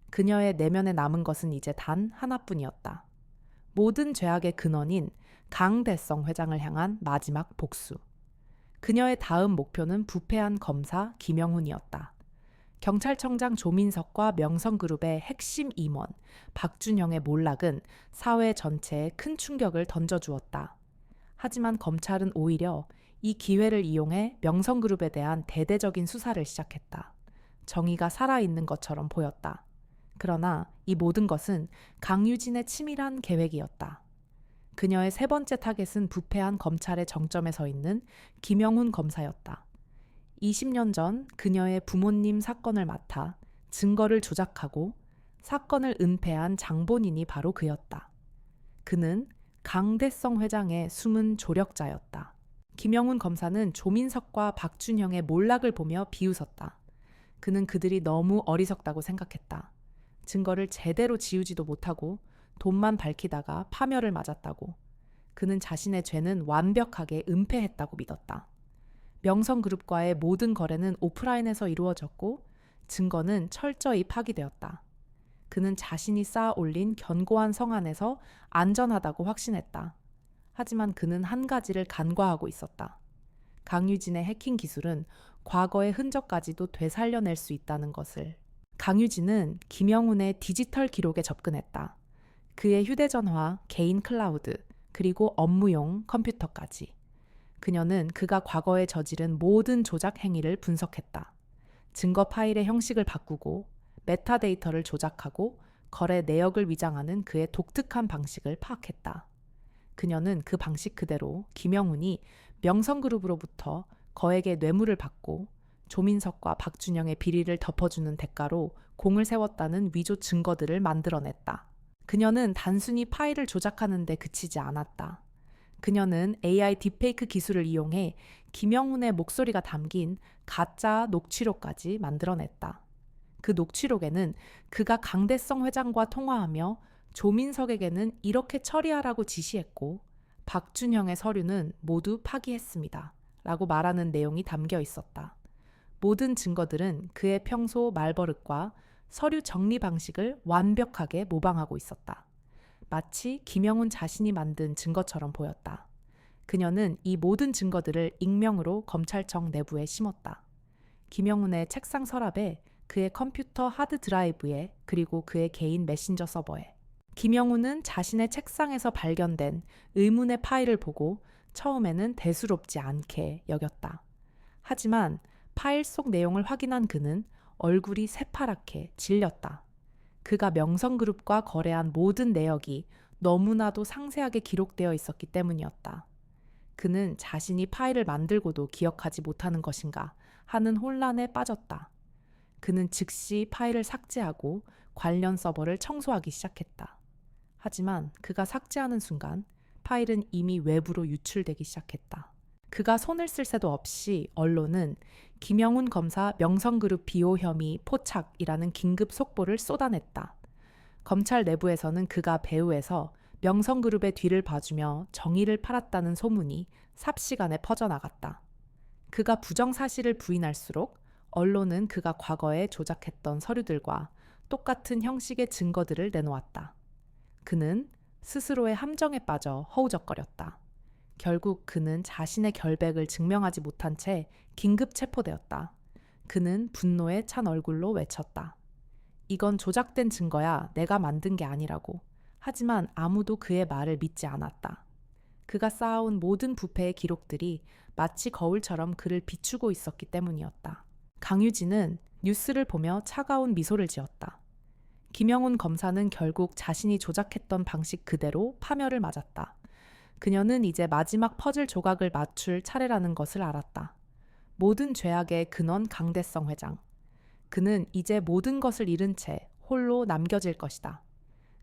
그녀의 내면에 남은 것은 이제 단 하나뿐이었다. 모든 죄악의 근원인 강대성 회장을 향한 마지막 복수. 그녀의 다음 목표는 부패한 검사 김영훈이었다. 경찰청장 조민석과 명성그룹의 핵심 임원 박준형의 몰락은 사회 전체에 큰 충격을 던져주었다. 하지만 검찰은 오히려 이 기회를 이용해 명성그룹에 대한 대대적인 수사를 시작했다. 정의가 살아있는 것처럼 보였다. 그러나 이 모든 것은 강유진의 치밀한 계획이었다. 그녀의 세 번째 타겟은 부패한 검찰의 정점에 서 있는 김영훈 검사였다. 20년 전 그녀의 부모님 사건을 맡아 증거를 조작하고 사건을 은폐한 장본인이 바로 그였다. 그는 강대성 회장의 숨은 조력자였다. 김영훈 검사는 조민석과 박준형의 몰락을 보며 비웃었다. 그는 그들이 너무 어리석다고 생각했다. 증거를 제대로 지우지도 못하고 돈만 밝히다가 파멸을 맞았다고. 그는 자신의 죄는 완벽하게 은폐했다고 믿었다. 명성그룹과의 모든 거래는 오프라인에서 이루어졌고 증거는 철저히 파기되었다. 그는 자신이 쌓아 올린 견고한 성안에서 안전하다고 확신했다. 하지만 그는 한 가지를 간과하고 있었다. 강유진의 해킹 기술은 과거의 흔적까지도 되살려낼 수 있다는 것을. 강유진은 김영훈의 디지털 기록에 접근했다. 그의 휴대전화, 개인 클라우드, 그리고 업무용 컴퓨터까지. 그녀는 그가 과거에 저지른 모든 조작 행위를 분석했다. 증거 파일의 형식을 바꾸고 메타데이터를 조작하고 거래 내역을 위장하는 그의 독특한 방식을 파악했다. 그녀는 그 방식 그대로 김영훈이 명성그룹으로부터 거액의 뇌물을 받고 조민석과 박준영의 비리를 덮어주는 대가로 공을 세웠다는 위조 증거들을 만들어냈다. 그녀는 단순히 파일을 조작하는 데 그치지 않았다. 그녀는 AI 딥페이크 기술을 이용해 김영훈의 목소리가 담긴 가짜 녹취록까지 만들어냈다. 그 녹취록에는 그가 강대성 회장과 통화하며 조민석에게는 이렇게 처리하라고 지시했고 박준형의 서류는 모두 파기했습니다. 라고 말하는 내용이 담겨 있었다. 모든 증거들은 그의 평소 말버릇과 서류 정리 방식을 완벽하게 모방하고 있었다. 마치 김영훈 자신이 만든 증거처럼 보였다. 그녀는 이 모든 증거들을 익명으로 검찰청 내부에 심었다. 김영훈의 책상 서랍에, 그의 컴퓨터 하드 드라이브에, 그리고 그의 개인 메신저 서버에. 김영훈은 자신의 책상에서 발견된 의문의 파일을 보고 처음에는 대수롭지 않게 여겼다. 하지만 파일 속 내용을 확인한 그는 얼굴이 새파랗게 질렸다. 그가 명성그룹과 거래한 모든 내역이 너무나도 상세하게 기록되어 있었기 때문이었다. 그는 자신이 파일을 만들고도 기억하지 못하는 것인가 하는 혼란에 빠졌다. 그는 즉시 파일을 삭제하고 관련 서버를 청소하기 시작했다. 하지만 그가 삭제하는 순간 파일은 이미 외부로 유출되기 시작했다. 그가 손을 쓸 새도 없이 언론은 김영훈 검사 명성그룹 비호 혐의 포착이라는 긴급 속보를 쏟아냈다. 검찰 내부에서는 그가 배후에서 명성그룹의 뒤를 봐주며 정의를 팔았다는 소문이 삽시간에 퍼져나갔다. 그가 부정사실을 부인할수록 언론은 그가 과거에 조작했던 서류들과 똑같은 형식의 증거들을 내놓았다. 그는 스스로의 함정에 빠져 허우적거렸다. 결국 그는 자신의 결백을 증명하지 못한 채 긴급 체포되었다. 그는 분노에 찬 얼굴로 외쳤다. 이건 조작된 증거야. 내가 만든 게 아니라고. 하지만 아무도 그의 말을 믿지 않았다. 그가 쌓아온 모든 부패의 기록들이 마치 거울처럼 그를 비추고 있었기 때문이었다. 강유진은 뉴스를 보며 차가운 미소를 지었다. 김영훈 검사는 결국 자신이 조작했던 방식 그대로 파멸을 맞았다. 그녀는 이제 마지막 퍼즐 조각을 맞출 차례라는 것을 알았다. 모든 죄악의 근원 강대성 회장. 그는 이제 모든 것을 잃은 채 홀로 남겨질 것이다.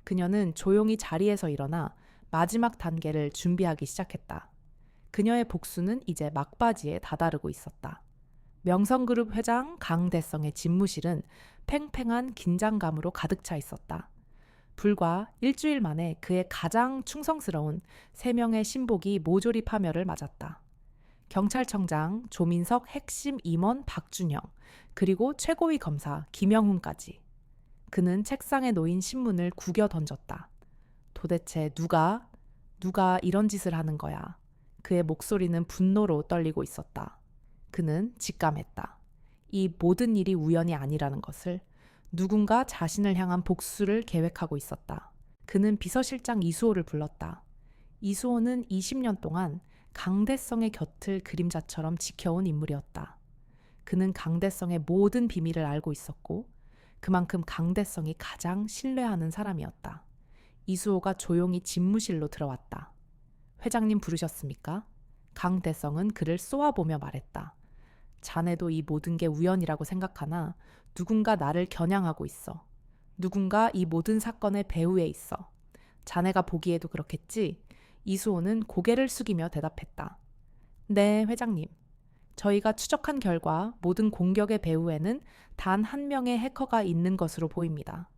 그녀는 조용히 자리에서 일어나 마지막 단계를 준비하기 시작했다. 그녀의 복수는 이제 막바지에 다다르고 있었다. 명성그룹 회장 강대성의 집무실은 팽팽한 긴장감으로 가득 차 있었다. 불과 일주일 만에 그의 가장 충성스러운 3명의 신복이 모조리 파멸을 맞았다. 경찰청장 조민석 핵심 임원 박준형, 그리고 최고위 검사 김영훈까지. 그는 책상에 놓인 신문을 구겨 던졌다. 도대체 누가 이런 짓을 하는 거야? 그의 목소리는 분노로 떨리고 있었다. 그는 직감했다. 이 모든 일이 우연이 아니라는 것을. 누군가 자신을 향한 복수를 계획하고 있었다. 그는 비서실장 이수호를 불렀다. 이수호는 20년 동안 강대성의 곁을 그림자처럼 지켜온 인물이었다. 그는 강대성의 모든 비밀을 알고 있었고 그만큼 강대성이 가장 신뢰하는 사람이었다. 이수호가 조용히 집무실로 들어왔다. 회장님 부르셨습니까? 강대성은 그를 쏘아보며 말했다. 자네도 이 모든 게 우연이라고 생각하나 누군가 나를 겨냥하고 있어. 누군가 이 모든 사건의 배후에 있어. 자네가 보기에도 그렇겠지? 이수호는 고개를 숙이며 대답했다. 네, 회장님. 저희가 추적한 결과 모든 공격의 배후에는 단 한 명의 해커가 있는 것으로 보입니다.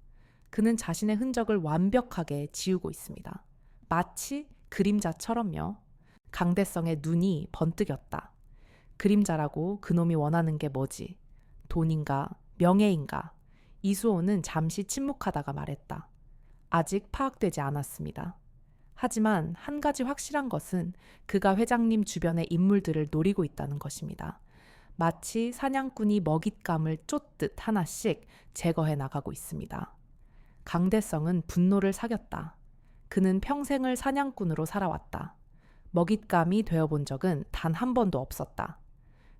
그는 자신의 흔적을 완벽하게 지우고 있습니다. 마치 그림자처럼요. 강대성의 눈이 번뜩였다. 그림자라고 그놈이 원하는 게 뭐지? 돈인가? 명예인가? 이수호는 잠시 침묵하다가 말했다. 아직 파악되지 않았습니다. 하지만 한 가지 확실한 것은 그가 회장님 주변의 인물들을 노리고 있다는 것입니다. 마치 사냥꾼이 먹잇감을 쫓듯 하나씩 제거해 나가고 있습니다. 강대성은 분노를 사겼다. 그는 평생을 사냥꾼으로 살아왔다. 먹잇감이 되어본 적은 단 한 번도 없었다.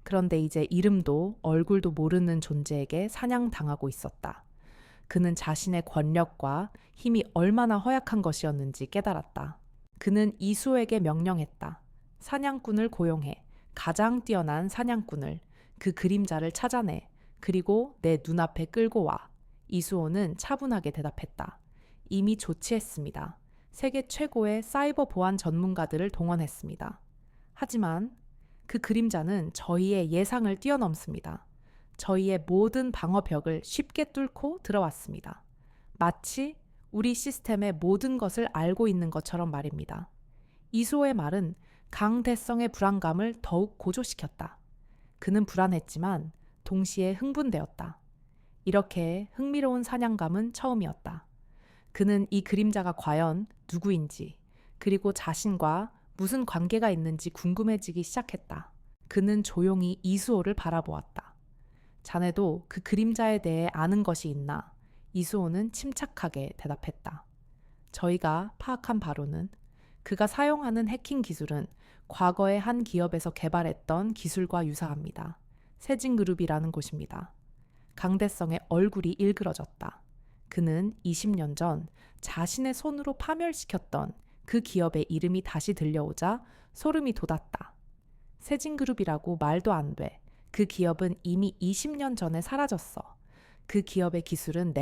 그런데 이제 이름도 얼굴도 모르는 존재에게 사냥당하고 있었다. 그는 자신의 권력과 힘이 얼마나 허약한 것이었는지 깨달았다. 그는 이수호에게 명령했다. 사냥꾼을 고용해. 가장 뛰어난 사냥꾼을. 그 그림자를 찾아내. 그리고 내 눈앞에 끌고 와. 이수호는 차분하게 대답했다. 이미 조치했습니다. 세계 최고의 사이버 보안 전문가들을 동원했습니다. 하지만 그 그림자는 저희의 예상을 뛰어넘습니다. 저희의 모든 방어벽을 쉽게 뚫고 들어왔습니다. 마치 우리 시스템의 모든 것을 알고 있는 것처럼 말입니다. 이수호의 말은 강대성의 불안감을 더욱 고조시켰다. 그는 불안했지만 동시에 흥분되었다. 이렇게 흥미로운 사냥감은 처음이었다. 그는 이 그림자가 과연 누구인지 그리고 자신과 무슨 관계가 있는지 궁금해지기 시작했다. 그는 조용히 이수호를 바라보았다. 자네도 그 그림자에 대해 아는 것이 있나? 이수호는 침착하게 대답했다. 저희가 파악한 바로는 그가 사용하는 해킹 기술은 과거의 한 기업에서 개발했던 기술과 유사합니다. 세진그룹이라는 곳입니다. 강대성의 얼굴이 일그러졌다. 그는 20년 전 자신의 손으로 파멸시켰던 그 기업의 이름이 다시 들려오자 소름이 돋았다. 세진그룹이라고 말도 안 돼. 그 기업은 이미 20년 전에 사라졌어. 그 기업의 기술은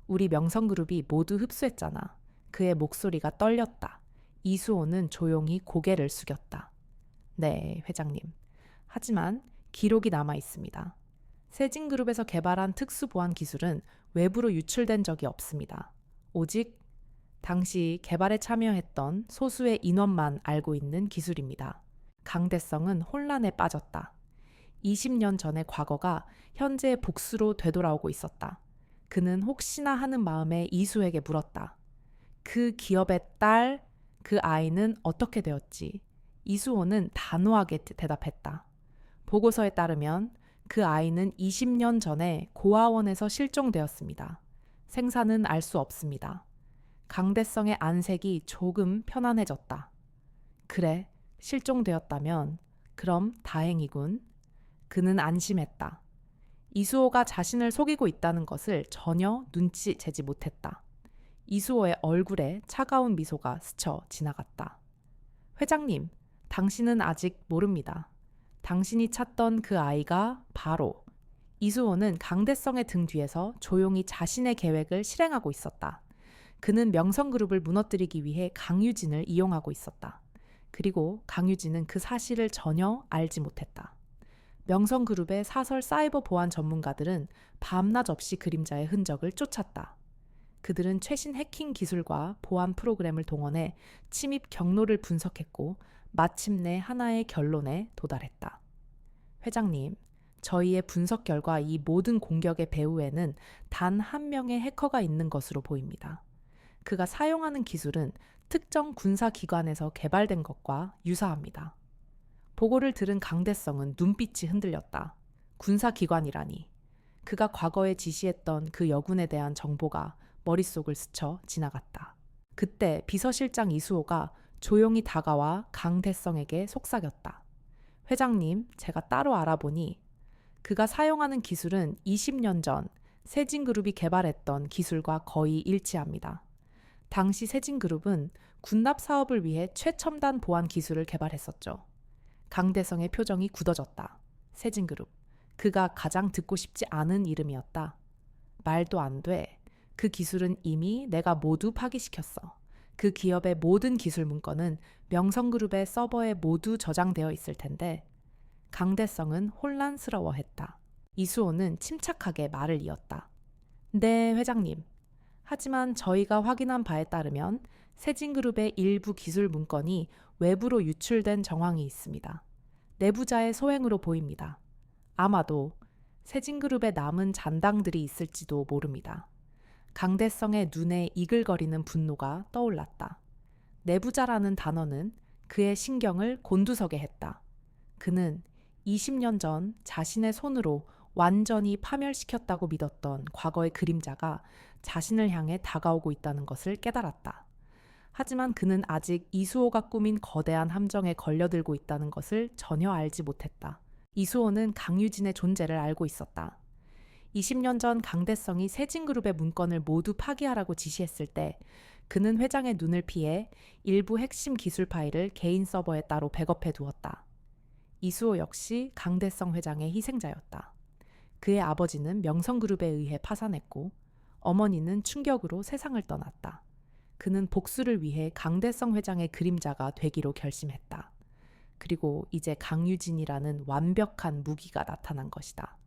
우리 명성그룹이 모두 흡수했잖아. 그의 목소리가 떨렸다. 이수호는 조용히 고개를 숙였다. 네, 회장님. 하지만 기록이 남아 있습니다. 세진그룹에서 개발한 특수보안 기술은 외부로 유출된 적이 없습니다. 오직 당시 개발에 참여했던 소수의 인원만 알고 있는 기술입니다. 강대성은 혼란에 빠졌다. 20년 전의 과거가 현재의 복수로 되돌아오고 있었다. 그는 혹시나 하는 마음에 이수에게 물었다. 그 기업의 딸, 그 아이는 어떻게 되었지? 이수호는 단호하게 대답했다. 보고서에 따르면 그 아이는 20년 전에 고아원에서 실종되었습니다. 생사는 알 수 없습니다. 강대성의 안색이 조금 편안해졌다. 그래, 실종되었다면 그럼 다행이군. 그는 안심했다. 이수호가 자신을 속이고 있다는 것을 전혀 눈치채지 못했다. 이수호의 얼굴에 차가운 미소가 스쳐 지나갔다. 회장님, 당신은 아직 모릅니다. 당신이 찾던 그 아이가 바로. 이수호는 강대성의 등 뒤에서 조용히 자신의 계획을 실행하고 있었다. 그는 명성그룹을 무너뜨리기 위해 강유진을 이용하고 있었다. 그리고 강유진은 그 사실을 전혀 알지 못했다. 명성그룹의 사설 사이버 보안 전문가들은 밤낮 없이 그림자의 흔적을 쫓았다. 그들은 최신 해킹 기술과 보안 프로그램을 동원해 침입 경로를 분석했고 마침내 하나의 결론에 도달했다. 회장님, 저희의 분석 결과 이 모든 공격의 배후에는 단 한 명의 해커가 있는 것으로 보입니다. 그가 사용하는 기술은 특정 군사기관에서 개발된 것과 유사합니다. 보고를 들은 강대성은 눈빛이 흔들렸다. 군사기관이라니. 그가 과거에 지시했던 그 여군에 대한 정보가 머릿속을 스쳐 지나갔다. 그때 비서실장 이수호가 조용히 다가와 강대성에게 속삭였다. 회장님, 제가 따로 알아보니 그가 사용하는 기술은 20년 전 세진그룹이 개발했던 기술과 거의 일치합니다. 당시 세진그룹은 군납 사업을 위해 최첨단 보안 기술을 개발했었죠. 강대성의 표정이 굳어졌다. 세진그룹. 그가 가장 듣고 싶지 않은 이름이었다. 말도 안 돼. 그 기술은 이미 내가 모두 파기시켰어. 그 기업의 모든 기술 문건은 명성그룹의 서버에 모두 저장되어 있을 텐데 강대성은 혼란스러워했다. 이수호는 침착하게 말을 이었다. 네, 회장님. 하지만 저희가 확인한 바에 따르면 세진그룹의 일부 기술 문건이 외부로 유출된 정황이 있습니다. 내부자의 소행으로 보입니다. 아마도 세진그룹의 남은 잔당들이 있을지도 모릅니다. 강대성의 눈에 이글거리는 분노가 떠올랐다. 내부자라는 단어는 그의 신경을 곤두서게 했다. 그는 20년 전 자신의 손으로 완전히 파멸시켰다고 믿었던 과거의 그림자가 자신을 향해 다가오고 있다는 것을 깨달았다. 하지만 그는 아직 이수호가 꾸민 거대한 함정에 걸려들고 있다는 것을 전혀 알지 못했다. 이수호는 강유진의 존재를 알고 있었다. 20년 전 강대성이 세진그룹의 문건을 모두 파기하라고 지시했을 때 그는 회장의 눈을 피해 일부 핵심 기술 파일을 개인 서버에 따로 백업해 두었다. 이수호 역시 강대성 회장의 희생자였다. 그의 아버지는 명성그룹에 의해 파산했고 어머니는 충격으로 세상을 떠났다. 그는 복수를 위해 강대성 회장의 그림자가 되기로 결심했다. 그리고 이제 강유진이라는 완벽한 무기가 나타난 것이다.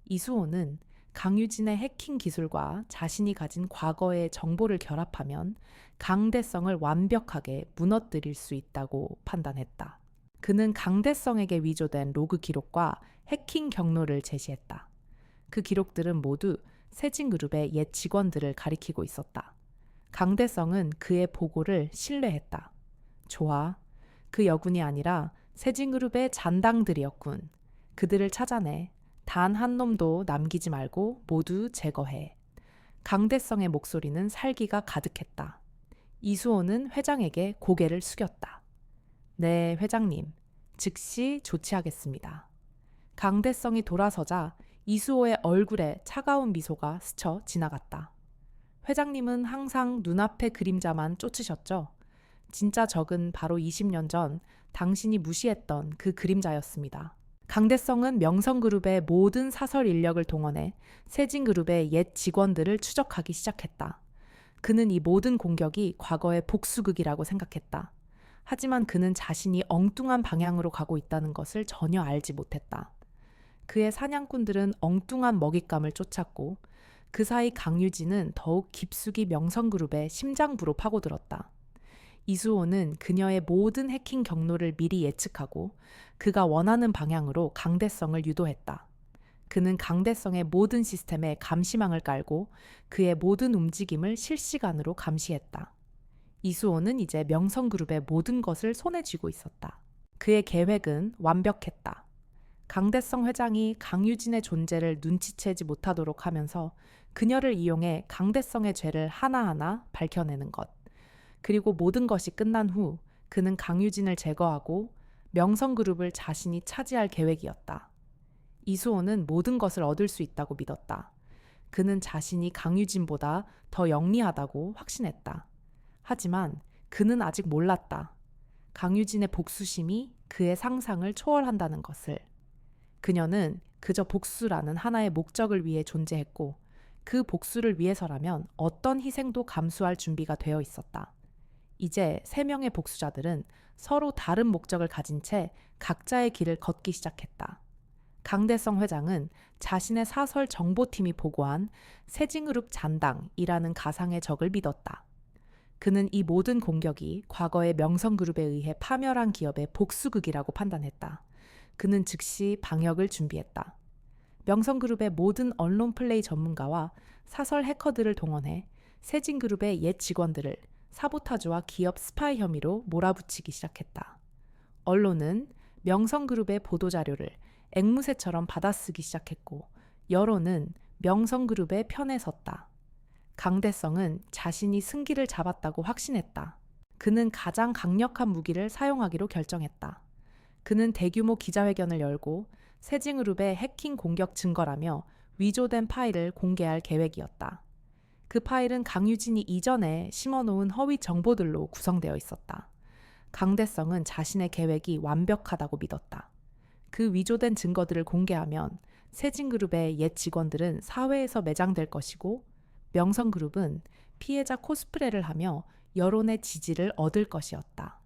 이수호는 강유진의 해킹 기술과 자신이 가진 과거의 정보를 결합하면 강대성을 완벽하게 무너뜨릴 수 있다고 판단했다. 그는 강대성에게 위조된 로그 기록과 해킹 경로를 제시했다. 그 기록들은 모두 세진그룹의 옛 직원들을 가리키고 있었다. 강대성은 그의 보고를 신뢰했다. 좋아. 그 여군이 아니라 세진그룹의 잔당들이었군. 그들을 찾아내. 단 한 놈도 남기지 말고 모두 제거해. 강대성의 목소리는 살기가 가득했다. 이수호는 회장에게 고개를 숙였다. 네, 회장님. 즉시 조치하겠습니다. 강대성이 돌아서자 이수호의 얼굴에 차가운 미소가 스쳐 지나갔다. 회장님은 항상 눈앞의 그림자만 쫓으셨죠? 진짜 적은 바로 20년 전 당신이 무시했던 그 그림자였습니다. 강대성은 명성그룹의 모든 사설 인력을 동원해 세진그룹의 옛 직원들을 추적하기 시작했다. 그는 이 모든 공격이 과거의 복수극이라고 생각했다. 하지만 그는 자신이 엉뚱한 방향으로 가고 있다는 것을 전혀 알지 못했다. 그의 사냥꾼들은 엉뚱한 먹잇감을 쫓았고 그 사이 강유진은 더욱 깊숙이 명성그룹의 심장부로 파고들었다. 이수호는 그녀의 모든 해킹 경로를 미리 예측하고 그가 원하는 방향으로 강대성을 유도했다. 그는 강대성의 모든 시스템에 감시망을 깔고 그의 모든 움직임을 실시간으로 감시했다. 이수호는 이제 명성그룹의 모든 것을 손에 쥐고 있었다. 그의 계획은 완벽했다. 강대성 회장이 강유진의 존재를 눈치채지 못하도록 하면서 그녀를 이용해 강대성의 죄를 하나하나 밝혀내는 것. 그리고 모든 것이 끝난 후 그는 강유진을 제거하고 명성그룹을 자신이 차지할 계획이었다. 이수호는 모든 것을 얻을 수 있다고 믿었다. 그는 자신이 강유진보다 더 영리하다고 확신했다. 하지만 그는 아직 몰랐다. 강유진의 복수심이 그의 상상을 초월한다는 것을. 그녀는 그저 복수라는 하나의 목적을 위해 존재했고 그 복수를 위해서라면 어떤 희생도 감수할 준비가 되어 있었다. 이제 3명의 복수자들은 서로 다른 목적을 가진 채 각자의 길을 걷기 시작했다. 강대성 회장은 자신의 사설 정보팀이 보고한 세진그룹 잔당이라는 가상의 적을 믿었다. 그는 이 모든 공격이 과거의 명성그룹에 의해 파멸한 기업의 복수극이라고 판단했다. 그는 즉시 방역을 준비했다. 명성그룹의 모든 언론 플레이 전문가와 사설 해커들을 동원해 세진그룹의 옛 직원들을 사보타주와 기업 스파이 혐의로 몰아붙이기 시작했다. 언론은 명성그룹의 보도자료를 앵무새처럼 받아쓰기 시작했고 여론은 명성그룹의 편에 섰다. 강대성은 자신이 승기를 잡았다고 확신했다. 그는 가장 강력한 무기를 사용하기로 결정했다. 그는 대규모 기자회견을 열고 세징그룹의 해킹 공격 증거라며 위조된 파일을 공개할 계획이었다. 그 파일은 강유진이 이전에 심어놓은 허위 정보들로 구성되어 있었다. 강대성은 자신의 계획이 완벽하다고 믿었다. 그 위조된 증거들을 공개하면 세징그룹의 옛 직원들은 사회에서 매장될 것이고 명성그룹은 피해자 코스프레를 하며 여론의 지지를 얻을 것이었다.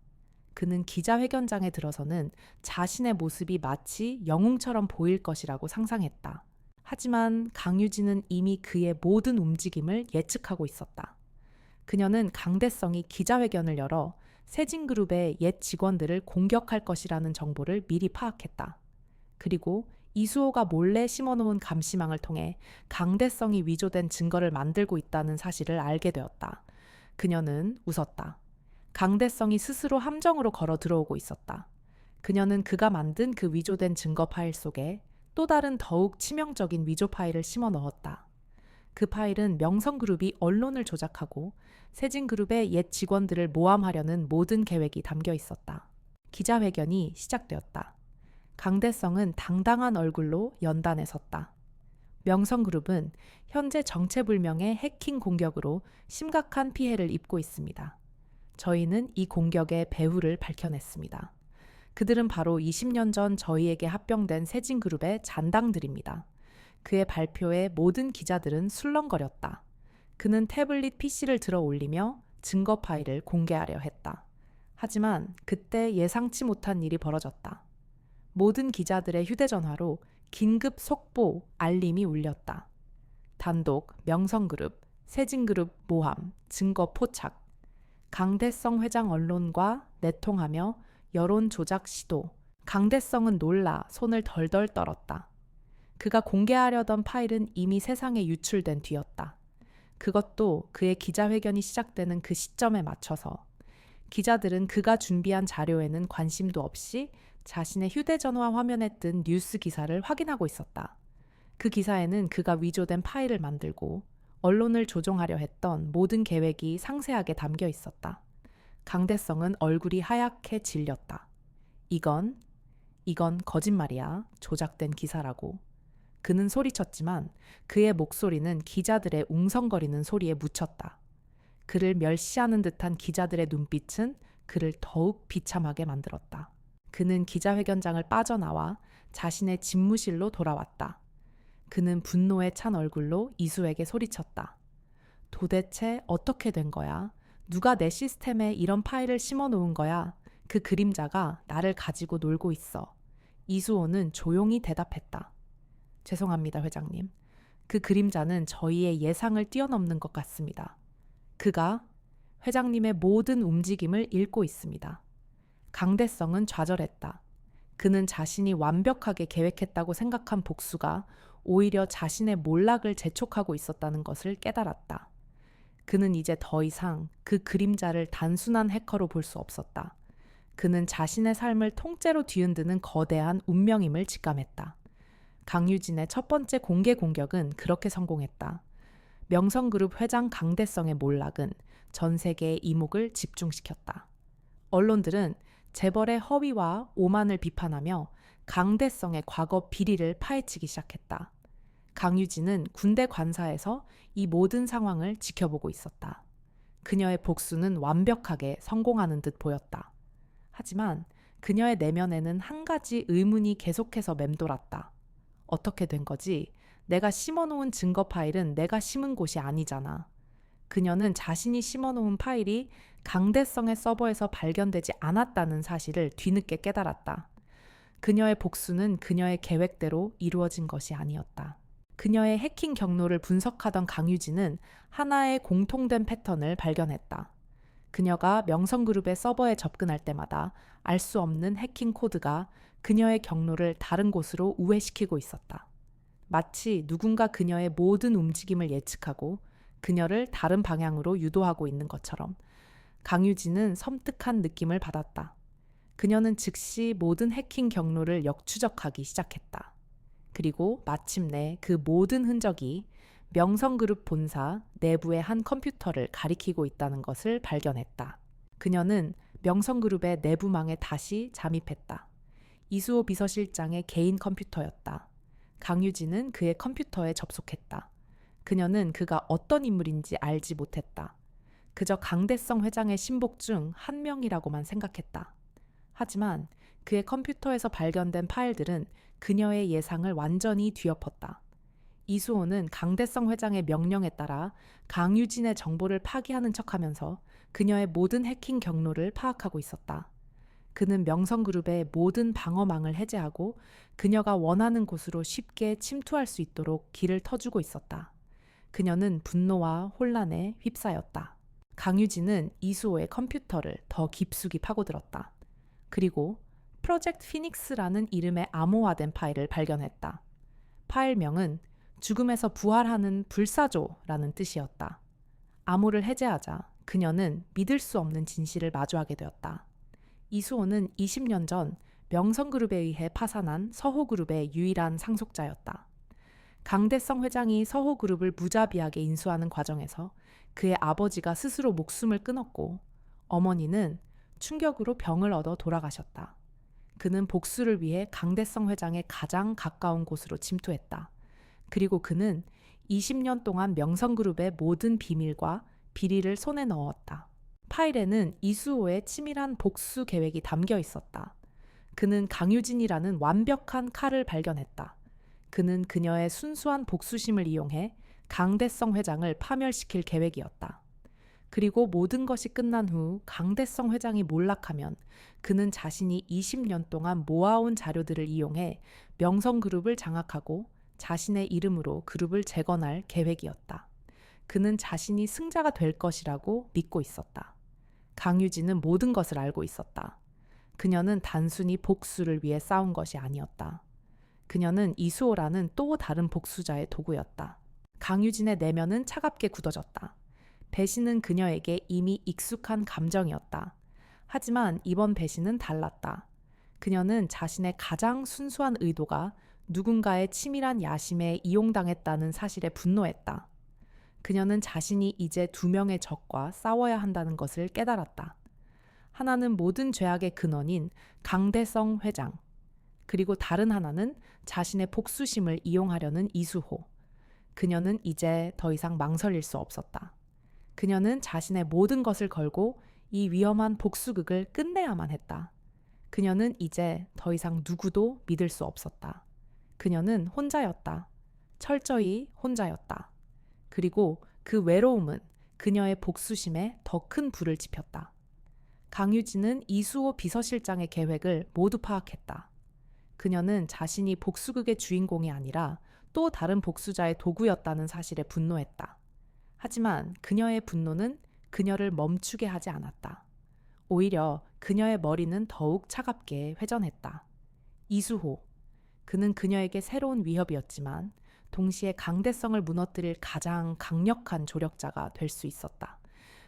그는 기자회견장에 들어서는 자신의 모습이 마치 영웅처럼 보일 것이라고 상상했다. 하지만 강유진은 이미 그의 모든 움직임을 예측하고 있었다. 그녀는 강대성이 기자회견을 열어 세징그룹의 옛 직원들을 공격할 것이라는 정보를 미리 파악했다. 그리고 이수호가 몰래 심어놓은 감시망을 통해 강대성이 위조된 증거를 만들고 있다는 사실을 알게 되었다. 그녀는 웃었다. 강대성이 스스로 함정으로 걸어 들어오고 있었다. 그녀는 그가 만든 그 위조된 증거 파일 속에 또 다른 더욱 치명적인 위조 파일을 심어 넣었다. 그 파일은 명성그룹이 언론을 조작하고 세진그룹의 옛 직원들을 모함하려는 모든 계획이 담겨 있었다. 기자회견이 시작되었다. 강대성은 당당한 얼굴로 연단에 섰다. 명성그룹은 현재 정체불명의 해킹 공격으로 심각한 피해를 입고 있습니다. 저희는 이 공격의 배후를 밝혀냈습니다. 그들은 바로 20년 전 저희에게 합병된 세진그룹의 잔당들입니다. 그의 발표에 모든 기자들은 술렁거렸다. 그는 태블릿 PC를 들어 올리며 증거 파일을 공개하려 했다. 하지만 그때 예상치 못한 일이 벌어졌다. 모든 기자들의 휴대전화로 긴급 속보 알림이 울렸다. 단독, 명성그룹, 세진그룹 모함, 증거 포착. 강대성 회장 언론과 내통하며 여론 조작 시도. 강대성은 놀라 손을 덜덜 떨었다. 그가 공개하려던 파일은 이미 세상에 유출된 뒤였다. 그것도 그의 기자회견이 시작되는 그 시점에 맞춰서. 기자들은 그가 준비한 자료에는 관심도 없이 자신의 휴대전화 화면에 뜬 뉴스 기사를 확인하고 있었다. 그 기사에는 그가 위조된 파일을 만들고 언론을 조종하려 했던 모든 계획이 상세하게 담겨 있었다. 강대성은 얼굴이 하얗게 질렸다. 이건 거짓말이야. 조작된 기사라고. 그는 소리쳤지만 그의 목소리는 기자들의 웅성거리는 소리에 묻혔다. 그를 멸시하는 듯한 기자들의 눈빛은 그를 더욱 비참하게 만들었다. 그는 기자회견장을 빠져나와 자신의 집무실로 돌아왔다. 그는 분노에 찬 얼굴로 이수에게 소리쳤다. 도대체 어떻게 된 거야? 누가 내 시스템에 이런 파일을 심어 놓은 거야? 그 그림자가 나를 가지고 놀고 있어. 이수호는 조용히 대답했다. 죄송합니다, 회장님. 그 그림자는 저희의 예상을 뛰어넘는 것 같습니다. 그가 회장님의 모든 움직임을 읽고 있습니다. 강대성은 좌절했다. 그는 자신이 완벽하게 계획했다고 생각한 복수가 오히려 자신의 몰락을 재촉하고 있었다는 것을 깨달았다. 그는 이제 더 이상 그 그림자를 단순한 해커로 볼 수 없었다. 그는 자신의 삶을 통째로 뒤흔드는 거대한 운명임을 직감했다. 강유진의 첫 번째 공개 공격은 그렇게 성공했다. 명성그룹 회장 강대성의 몰락은 전 세계의 이목을 집중시켰다. 언론들은 재벌의 허위와 오만을 비판하며 강대성의 과거 비리를 파헤치기 시작했다. 강유진은 군대 관사에서 이 모든 상황을 지켜보고 있었다. 그녀의 복수는 완벽하게 성공하는 듯 보였다. 하지만 그녀의 내면에는 한 가지 의문이 계속해서 맴돌았다. 어떻게 된 거지? 내가 심어놓은 증거 파일은 내가 심은 곳이 아니잖아. 그녀는 자신이 심어놓은 파일이 강대성의 서버에서 발견되지 않았다는 사실을 뒤늦게 깨달았다. 그녀의 복수는 그녀의 계획대로 이루어진 것이 아니었다. 그녀의 해킹 경로를 분석하던 강유진은 하나의 공통된 패턴을 발견했다. 그녀가 명성그룹의 서버에 접근할 때마다 알 수 없는 해킹 코드가 그녀의 경로를 다른 곳으로 우회시키고 있었다. 마치 누군가 그녀의 모든 움직임을 예측하고 그녀를 다른 방향으로 유도하고 있는 것처럼 강유진은 섬뜩한 느낌을 받았다. 그녀는 즉시 모든 해킹 경로를 역추적하기 시작했다. 그리고 마침내 그 모든 흔적이 명성그룹 본사 내부의 한 컴퓨터를 가리키고 있다는 것을 발견했다. 그녀는 명성그룹의 내부망에 다시 잠입했다. 이수호 비서실장의 개인 컴퓨터였다. 강유진은 그의 컴퓨터에 접속했다. 그녀는 그가 어떤 인물인지 알지 못했다. 그저 강대성 회장의 신복 중 한 명이라고만 생각했다. 하지만 그의 컴퓨터에서 발견된 파일들은 그녀의 예상을 완전히 뒤엎었다. 이수호는 강대성 회장의 명령에 따라 강유진의 정보를 파기하는 척하면서 그녀의 모든 해킹 경로를 파악하고 있었다. 그는 명성그룹의 모든 방어망을 해제하고 그녀가 원하는 곳으로 쉽게 침투할 수 있도록 길을 터주고 있었다. 그녀는 분노와 혼란에 휩싸였다. 강유진은 이수호의 컴퓨터를 더 깊숙이 파고들었다. 그리고 프로젝트 피닉스라는 이름의 암호화된 파일을 발견했다. 파일명은 죽음에서 부활하는 불사조라는 뜻이었다. 암호를 해제하자 그녀는 믿을 수 없는 진실을 마주하게 되었다. 이수호는 20년 전 명성그룹에 의해 파산한 서호그룹의 유일한 상속자였다. 강대성 회장이 서호그룹을 무자비하게 인수하는 과정에서 그의 아버지가 스스로 목숨을 끊었고 어머니는 충격으로 병을 얻어 돌아가셨다. 그는 복수를 위해 강대성 회장의 가장 가까운 곳으로 침투했다. 그리고 그는 20년 동안 명성그룹의 모든 비밀과 비리를 손에 넣었다. 파일에는 이수호의 치밀한 복수 계획이 담겨 있었다. 그는 강유진이라는 완벽한 칼을 발견했다. 그는 그녀의 순수한 복수심을 이용해 강대성 회장을 파멸시킬 계획이었다. 그리고 모든 것이 끝난 후 강대성 회장이 몰락하면 그는 자신이 20년 동안 모아온 자료들을 이용해 명성그룹을 장악하고 자신의 이름으로 그룹을 재건할 계획이었다. 그는 자신이 승자가 될 것이라고 믿고 있었다. 강유진은 모든 것을 알고 있었다. 그녀는 단순히 복수를 위해 싸운 것이 아니었다. 그녀는 이수호라는 또 다른 복수자의 도구였다. 강유진의 내면은 차갑게 굳어졌다. 배신은 그녀에게 이미 익숙한 감정이었다. 하지만 이번 배신은 달랐다. 그녀는 자신의 가장 순수한 의도가 누군가의 치밀한 야심에 이용당했다는 사실에 분노했다. 그녀는 자신이 이제 두 명의 적과 싸워야 한다는 것을 깨달았다. 하나는 모든 죄악의 근원인 강대성 회장, 그리고 다른 하나는 자신의 복수심을 이용하려는 이수호. 그녀는 이제 더 이상 망설일 수 없었다. 그녀는 자신의 모든 것을 걸고 이 위험한 복수극을 끝내야만 했다. 그녀는 이제 더 이상 누구도 믿을 수 없었다. 그녀는 혼자였다. 철저히 혼자였다. 그리고 그 외로움은 그녀의 복수심에 더 큰 불을 지폈다. 강유진은 이수호 비서실장의 계획을 모두 파악했다. 그녀는 자신이 복수극의 주인공이 아니라 또 다른 복수자의 도구였다는 사실에 분노했다. 하지만 그녀의 분노는 그녀를 멈추게 하지 않았다. 오히려 그녀의 머리는 더욱 차갑게 회전했다. 이수호. 그는 그녀에게 새로운 위협이었지만 동시에 강대성을 무너뜨릴 가장 강력한 조력자가 될 수 있었다.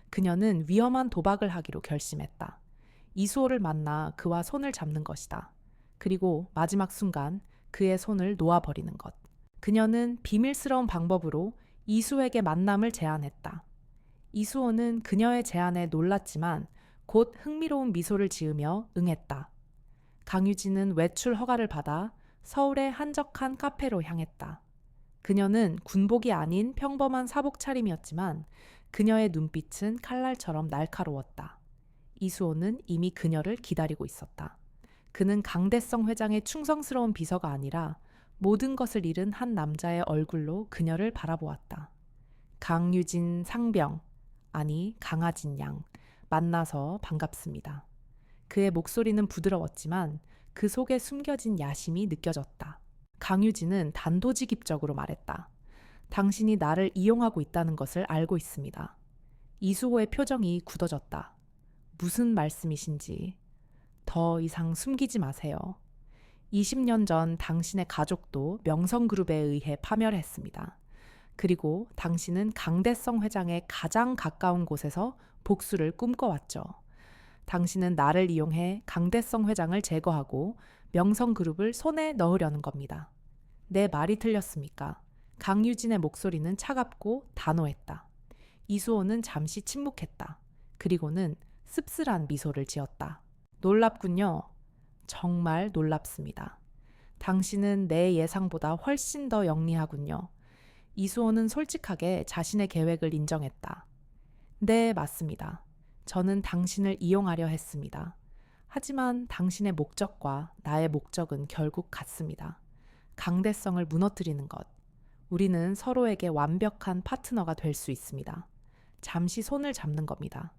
그녀는 위험한 도박을 하기로 결심했다. 이수호를 만나 그와 손을 잡는 것이다. 그리고 마지막 순간 그의 손을 놓아버리는 것. 그녀는 비밀스러운 방법으로 이수호에게 만남을 제안했다. 이수호는 그녀의 제안에 놀랐지만 곧 흥미로운 미소를 지으며 응했다. 강유진은 외출 허가를 받아 서울의 한적한 카페로 향했다. 그녀는 군복이 아닌 평범한 사복 차림이었지만 그녀의 눈빛은 칼날처럼 날카로웠다. 이수호는 이미 그녀를 기다리고 있었다. 그는 강대성 회장의 충성스러운 비서가 아니라 모든 것을 잃은 한 남자의 얼굴로 그녀를 바라보았다. 강유진 상병, 아니 강아진 양, 만나서 반갑습니다. 그의 목소리는 부드러웠지만 그 속에 숨겨진 야심이 느껴졌다. 강유진은 단도직입적으로 말했다. 당신이 나를 이용하고 있다는 것을 알고 있습니다. 이수호의 표정이 굳어졌다. 무슨 말씀이신지. 더 이상 숨기지 마세요. 20년 전 당신의 가족도 명성그룹에 의해 파멸했습니다. 그리고 당신은 강대성 회장의 가장 가까운 곳에서 복수를 꿈꿔왔죠. 당신은 나를 이용해 강대성 회장을 제거하고 명성그룹을 손에 넣으려는 겁니다. 내 말이 틀렸습니까? 강유진의 목소리는 차갑고 단호했다. 이수호는 잠시 침묵했다. 그리고는 씁쓸한 미소를 지었다. 놀랍군요. 정말 놀랍습니다. 당신은 내 예상보다 훨씬 더 영리하군요. 이수호는 솔직하게 자신의 계획을 인정했다. 네, 맞습니다. 저는 당신을 이용하려 했습니다. 하지만 당신의 목적과 나의 목적은 결국 같습니다. 강대성을 무너뜨리는 것. 우리는 서로에게 완벽한 파트너가 될 수 있습니다. 잠시 손을 잡는 겁니다.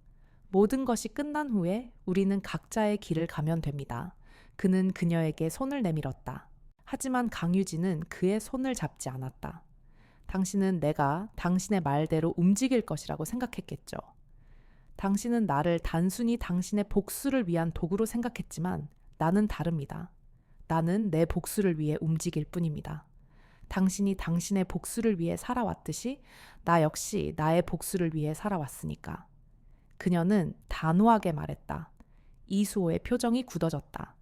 모든 것이 끝난 후에 우리는 각자의 길을 가면 됩니다. 그는 그녀에게 손을 내밀었다. 하지만 강유진은 그의 손을 잡지 않았다. 당신은 내가 당신의 말대로 움직일 것이라고 생각했겠죠. 당신은 나를 단순히 당신의 복수를 위한 도구로 생각했지만 나는 다릅니다. 나는 내 복수를 위해 움직일 뿐입니다. 당신이 당신의 복수를 위해 살아왔듯이 나 역시 나의 복수를 위해 살아왔으니까. 그녀는 단호하게 말했다. 이수호의 표정이 굳어졌다.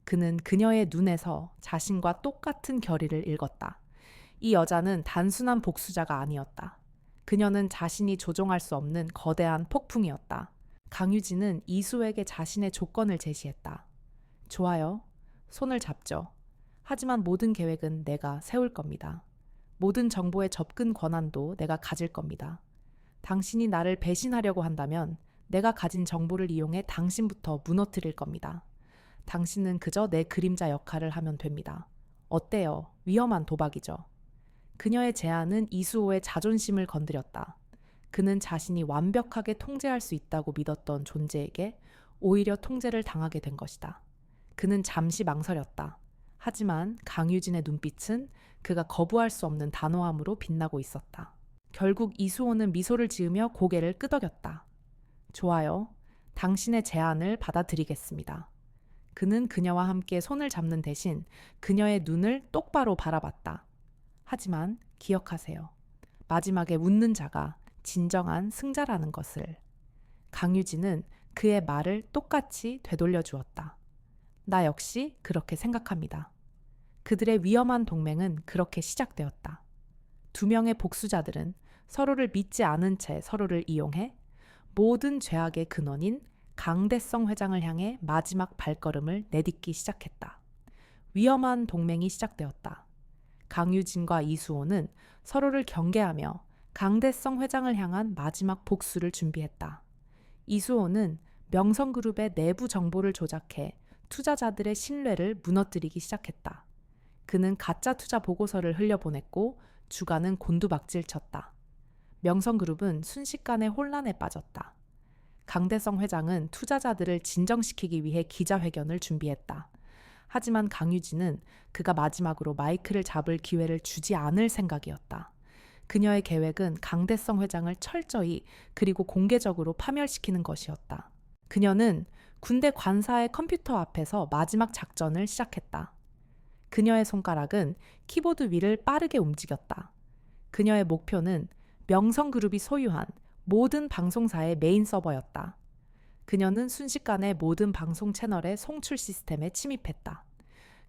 그는 그녀의 눈에서 자신과 똑같은 결의를 읽었다. 이 여자는 단순한 복수자가 아니었다. 그녀는 자신이 조종할 수 없는 거대한 폭풍이었다. 강유진은 이수호에게 자신의 조건을 제시했다. 좋아요. 손을 잡죠. 하지만 모든 계획은 내가 세울 겁니다. 모든 정보의 접근 권한도 내가 가질 겁니다. 당신이 나를 배신하려고 한다면 내가 가진 정보를 이용해 당신부터 무너뜨릴 겁니다. 당신은 그저 내 그림자 역할을 하면 됩니다. 어때요? 위험한 도박이죠. 그녀의 제안은 이수호의 자존심을 건드렸다. 그는 자신이 완벽하게 통제할 수 있다고 믿었던 존재에게 오히려 통제를 당하게 된 것이다. 그는 잠시 망설였다. 하지만 강유진의 눈빛은 그가 거부할 수 없는 단호함으로 빛나고 있었다. 결국 이수호는 미소를 지으며 고개를 끄덕였다. 좋아요. 당신의 제안을 받아들이겠습니다. 그는 그녀와 함께 손을 잡는 대신 그녀의 눈을 똑바로 바라봤다. 하지만 기억하세요. 마지막에 웃는 자가 진정한 승자라는 것을. 강유진은 그의 말을 똑같이 되돌려 주었다. 나 역시 그렇게 생각합니다. 그들의 위험한 동맹은 그렇게 시작되었다. 두 명의 복수자들은 서로를 믿지 않은 채 서로를 이용해 모든 죄악의 근원인 강대성 회장을 향해 마지막 발걸음을 내딛기 시작했다. 위험한 동맹이 시작되었다. 강유진과 이수호는 서로를 경계하며 강대성 회장을 향한 마지막 복수를 준비했다. 이수호는 명성그룹의 내부 정보를 조작해 투자자들의 신뢰를 무너뜨리기 시작했다. 그는 가짜 투자 보고서를 흘려보냈고 주가는 곤두박질쳤다. 명성그룹은 순식간에 혼란에 빠졌다. 강대성 회장은 투자자들을 진정시키기 위해 기자회견을 준비했다. 하지만 강유진은 그가 마지막으로 마이크를 잡을 기회를 주지 않을 생각이었다. 그녀의 계획은 강대성 회장을 철저히 그리고 공개적으로 파멸시키는 것이었다. 그녀는 군대 관사의 컴퓨터 앞에서 마지막 작전을 시작했다. 그녀의 손가락은 키보드 위를 빠르게 움직였다. 그녀의 목표는 명성그룹이 소유한 모든 방송사의 메인 서버였다. 그녀는 순식간에 모든 방송 채널의 송출 시스템에 침입했다.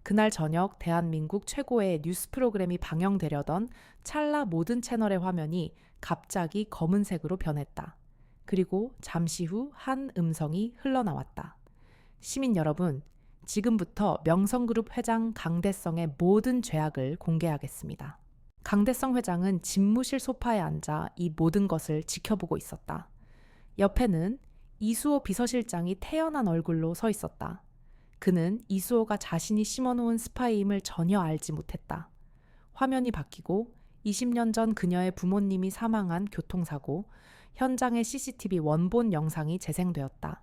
그날 저녁 대한민국 최고의 뉴스 프로그램이 방영되려던 찰나 모든 채널의 화면이 갑자기 검은색으로 변했다. 그리고 잠시 후 한 음성이 흘러나왔다. 시민 여러분, 지금부터 명성그룹 회장 강대성의 모든 죄악을 공개하겠습니다. 강대성 회장은 집무실 소파에 앉아 이 모든 것을 지켜보고 있었다. 옆에는 이수호 비서실장이 태연한 얼굴로 서 있었다. 그는 이수호가 자신이 심어놓은 스파이임을 전혀 알지 못했다. 화면이 바뀌고 20년 전 그녀의 부모님이 사망한 교통사고, 현장의 CCTV 원본 영상이 재생되었다.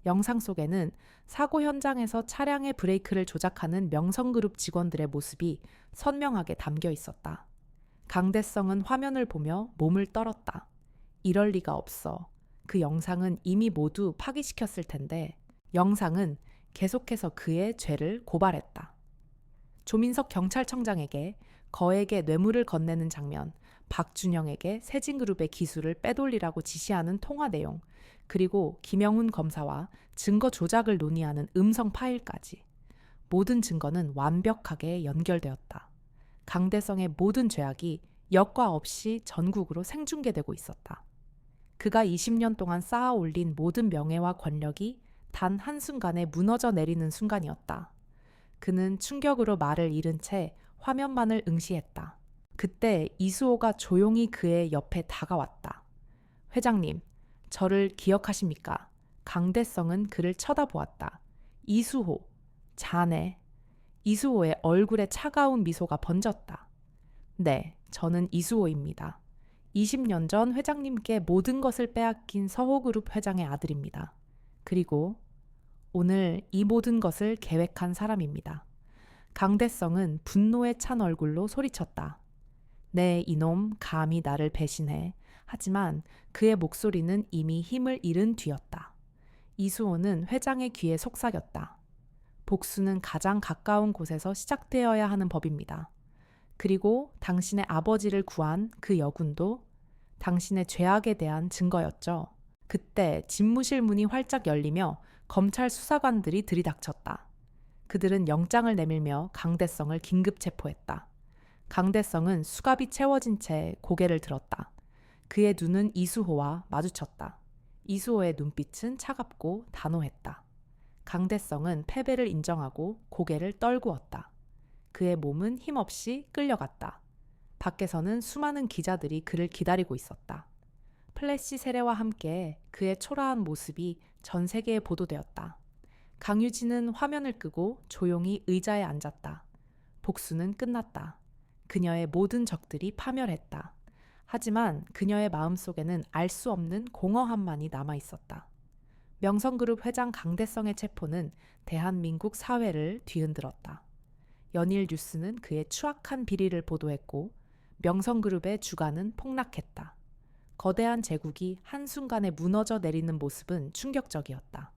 영상 속에는 사고 현장에서 차량의 브레이크를 조작하는 명성그룹 직원들의 모습이 선명하게 담겨 있었다. 강대성은 화면을 보며 몸을 떨었다. 이럴 리가 없어. 그 영상은 이미 모두 파기시켰을 텐데. 영상은 계속해서 그의 죄를 고발했다. 조민석 경찰청장에게 거액의 뇌물을 건네는 장면, 박준영에게 세진그룹의 기술을 빼돌리라고 지시하는 통화 내용, 그리고 김영훈 검사와 증거 조작을 논의하는 음성 파일까지. 모든 증거는 완벽하게 연결되었다. 강대성의 모든 죄악이 여과 없이 전국으로 생중계되고 있었다. 그가 20년 동안 쌓아 올린 모든 명예와 권력이 단 한순간에 무너져 내리는 순간이었다. 그는 충격으로 말을 잃은 채 화면만을 응시했다. 그때 이수호가 조용히 그의 옆에 다가왔다. 회장님, 저를 기억하십니까? 강대성은 그를 쳐다보았다. 이수호, 자네. 이수호의 얼굴에 차가운 미소가 번졌다. 네, 저는 이수호입니다. 20년 전 회장님께 모든 것을 빼앗긴 서호그룹 회장의 아들입니다. 그리고 오늘 이 모든 것을 계획한 사람입니다. 강대성은 분노에 찬 얼굴로 소리쳤다. 네, 이놈 감히 나를 배신해. 하지만 그의 목소리는 이미 힘을 잃은 뒤였다. 이수호는 회장의 귀에 속삭였다. 복수는 가장 가까운 곳에서 시작되어야 하는 법입니다. 그리고 당신의 아버지를 구한 그 여군도 당신의 죄악에 대한 증거였죠. 그때 집무실 문이 활짝 열리며 검찰 수사관들이 들이닥쳤다. 그들은 영장을 내밀며 강대성을 긴급 체포했다. 강대성은 수갑이 채워진 채 고개를 들었다. 그의 눈은 이수호와 마주쳤다. 이수호의 눈빛은 차갑고 단호했다. 강대성은 패배를 인정하고 고개를 떨구었다. 그의 몸은 힘없이 끌려갔다. 밖에서는 수많은 기자들이 그를 기다리고 있었다. 플래시 세례와 함께 그의 초라한 모습이 전 세계에 보도되었다. 강유진은 화면을 끄고 조용히 의자에 앉았다. 복수는 끝났다. 그녀의 모든 적들이 파멸했다. 하지만 그녀의 마음속에는 알 수 없는 공허함만이 남아 있었다. 명성그룹 회장 강대성의 체포는 대한민국 사회를 뒤흔들었다. 연일 뉴스는 그의 추악한 비리를 보도했고 명성그룹의 주가는 폭락했다. 거대한 제국이 한순간에 무너져 내리는 모습은 충격적이었다.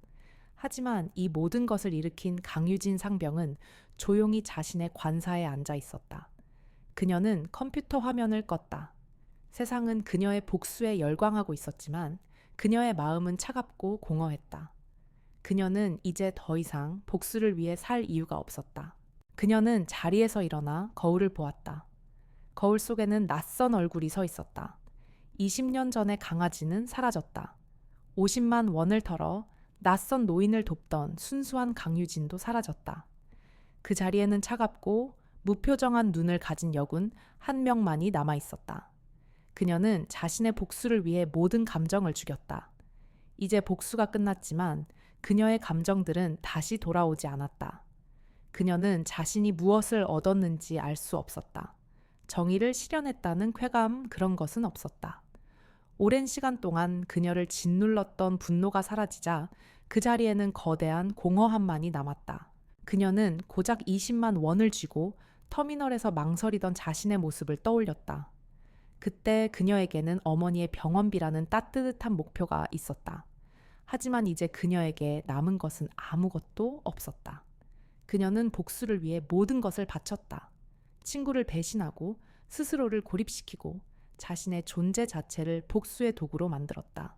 하지만 이 모든 것을 일으킨 강유진 상병은 조용히 자신의 관사에 앉아 있었다. 그녀는 컴퓨터 화면을 껐다. 세상은 그녀의 복수에 열광하고 있었지만 그녀의 마음은 차갑고 공허했다. 그녀는 이제 더 이상 복수를 위해 살 이유가 없었다. 그녀는 자리에서 일어나 거울을 보았다. 거울 속에는 낯선 얼굴이 서 있었다. 20년 전의 강아지는 사라졌다. 50만 원을 털어 낯선 노인을 돕던 순수한 강유진도 사라졌다. 그 자리에는 차갑고 무표정한 눈을 가진 여군 한 명만이 남아 있었다. 그녀는 자신의 복수를 위해 모든 감정을 죽였다. 이제 복수가 끝났지만 그녀의 감정들은 다시 돌아오지 않았다. 그녀는 자신이 무엇을 얻었는지 알 수 없었다. 정의를 실현했다는 쾌감 그런 것은 없었다. 오랜 시간 동안 그녀를 짓눌렀던 분노가 사라지자 그 자리에는 거대한 공허함만이 남았다. 그녀는 고작 20만 원을 쥐고 터미널에서 망설이던 자신의 모습을 떠올렸다. 그때 그녀에게는 어머니의 병원비라는 따뜻한 목표가 있었다. 하지만 이제 그녀에게 남은 것은 아무것도 없었다. 그녀는 복수를 위해 모든 것을 바쳤다. 친구를 배신하고 스스로를 고립시키고 자신의 존재 자체를 복수의 도구로 만들었다.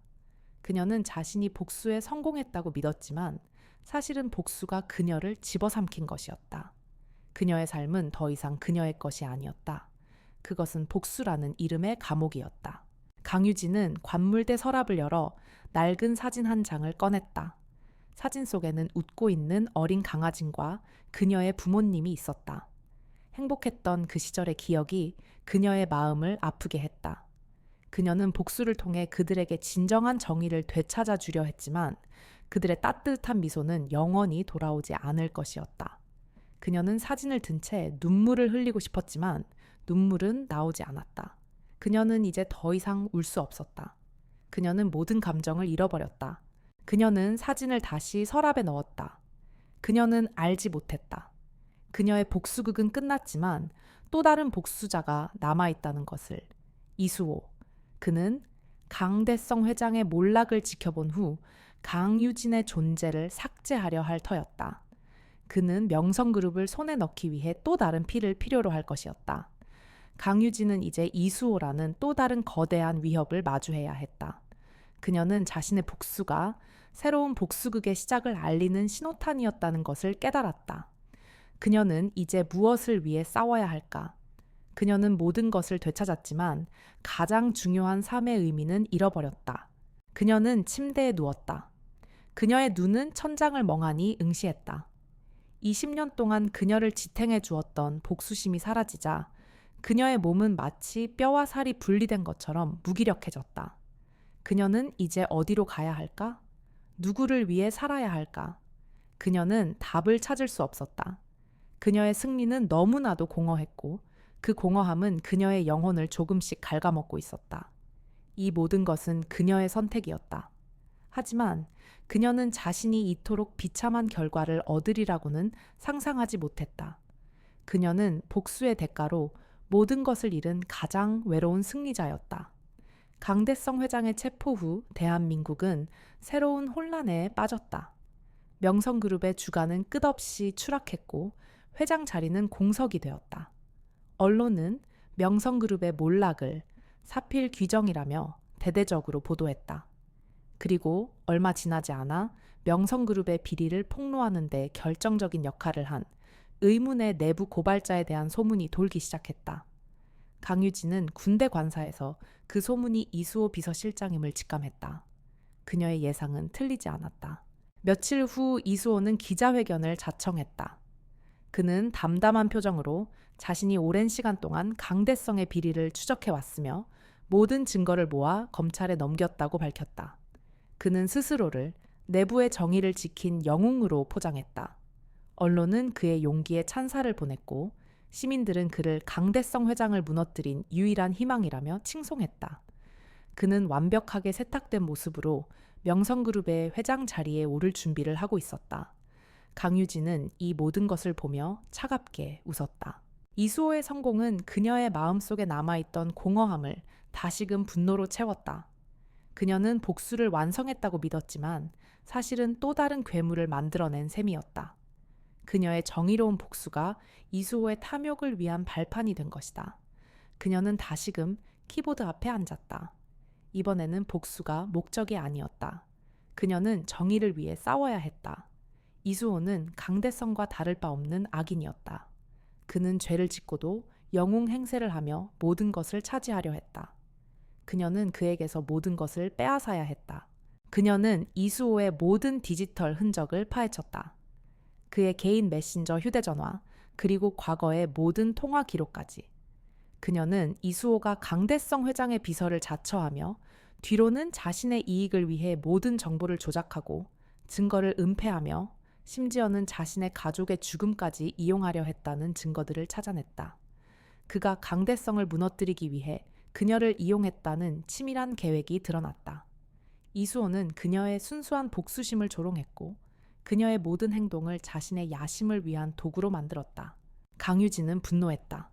그녀는 자신이 복수에 성공했다고 믿었지만 사실은 복수가 그녀를 집어삼킨 것이었다. 그녀의 삶은 더 이상 그녀의 것이 아니었다. 그것은 복수라는 이름의 감옥이었다. 강유진은 관물대 서랍을 열어 낡은 사진 한 장을 꺼냈다. 사진 속에는 웃고 있는 어린 강아지와 그녀의 부모님이 있었다. 행복했던 그 시절의 기억이 그녀의 마음을 아프게 했다. 그녀는 복수를 통해 그들에게 진정한 정의를 되찾아 주려 했지만 그들의 따뜻한 미소는 영원히 돌아오지 않을 것이었다. 그녀는 사진을 든 채 눈물을 흘리고 싶었지만 눈물은 나오지 않았다. 그녀는 이제 더 이상 울 수 없었다. 그녀는 모든 감정을 잃어버렸다. 그녀는 사진을 다시 서랍에 넣었다. 그녀는 알지 못했다. 그녀의 복수극은 끝났지만 또 다른 복수자가 남아있다는 것을. 이수호. 그는 강대성 회장의 몰락을 지켜본 후 강유진의 존재를 삭제하려 할 터였다. 그는 명성그룹을 손에 넣기 위해 또 다른 피를 필요로 할 것이었다. 강유진은 이제 이수호라는 또 다른 거대한 위협을 마주해야 했다. 그녀는 자신의 복수가 새로운 복수극의 시작을 알리는 신호탄이었다는 것을 깨달았다. 그녀는 이제 무엇을 위해 싸워야 할까? 그녀는 모든 것을 되찾았지만 가장 중요한 삶의 의미는 잃어버렸다. 그녀는 침대에 누웠다. 그녀의 눈은 천장을 멍하니 응시했다. 20년 동안 그녀를 지탱해 주었던 복수심이 사라지자 그녀의 몸은 마치 뼈와 살이 분리된 것처럼 무기력해졌다. 그녀는 이제 어디로 가야 할까? 누구를 위해 살아야 할까? 그녀는 답을 찾을 수 없었다. 그녀의 승리는 너무나도 공허했고 그 공허함은 그녀의 영혼을 조금씩 갉아먹고 있었다. 이 모든 것은 그녀의 선택이었다. 하지만 그녀는 자신이 이토록 비참한 결과를 얻으리라고는 상상하지 못했다. 그녀는 복수의 대가로 모든 것을 잃은 가장 외로운 승리자였다. 강대성 회장의 체포 후 대한민국은 새로운 혼란에 빠졌다. 명성그룹의 주가는 끝없이 추락했고 회장 자리는 공석이 되었다. 언론은 명성그룹의 몰락을 사필 규정이라며 대대적으로 보도했다. 그리고 얼마 지나지 않아 명성그룹의 비리를 폭로하는 데 결정적인 역할을 한 의문의 내부 고발자에 대한 소문이 돌기 시작했다. 강유진은 군대 관사에서 그 소문이 이수호 비서실장임을 직감했다. 그녀의 예상은 틀리지 않았다. 며칠 후 이수호는 기자회견을 자청했다. 그는 담담한 표정으로 자신이 오랜 시간 동안 강대성의 비리를 추적해왔으며 모든 증거를 모아 검찰에 넘겼다고 밝혔다. 그는 스스로를 내부의 정의를 지킨 영웅으로 포장했다. 언론은 그의 용기에 찬사를 보냈고 시민들은 그를 강대성 회장을 무너뜨린 유일한 희망이라며 칭송했다. 그는 완벽하게 세탁된 모습으로 명성그룹의 회장 자리에 오를 준비를 하고 있었다. 강유진은 이 모든 것을 보며 차갑게 웃었다. 이수호의 성공은 그녀의 마음속에 남아있던 공허함을 다시금 분노로 채웠다. 그녀는 복수를 완성했다고 믿었지만 사실은 또 다른 괴물을 만들어낸 셈이었다. 그녀의 정의로운 복수가 이수호의 탐욕을 위한 발판이 된 것이다. 그녀는 다시금 키보드 앞에 앉았다. 이번에는 복수가 목적이 아니었다. 그녀는 정의를 위해 싸워야 했다. 이수호는 강대성과 다를 바 없는 악인이었다. 그는 죄를 짓고도 영웅 행세를 하며 모든 것을 차지하려 했다. 그녀는 그에게서 모든 것을 빼앗아야 했다. 그녀는 이수호의 모든 디지털 흔적을 파헤쳤다. 그의 개인 메신저 휴대전화, 그리고 과거의 모든 통화 기록까지. 그녀는 이수호가 강대성 회장의 비서를 자처하며 뒤로는 자신의 이익을 위해 모든 정보를 조작하고 증거를 은폐하며 심지어는 자신의 가족의 죽음까지 이용하려 했다는 증거들을 찾아냈다. 그가 강대성을 무너뜨리기 위해 그녀를 이용했다는 치밀한 계획이 드러났다. 이수호는 그녀의 순수한 복수심을 조롱했고 그녀의 모든 행동을 자신의 야심을 위한 도구로 만들었다. 강유진은 분노했다.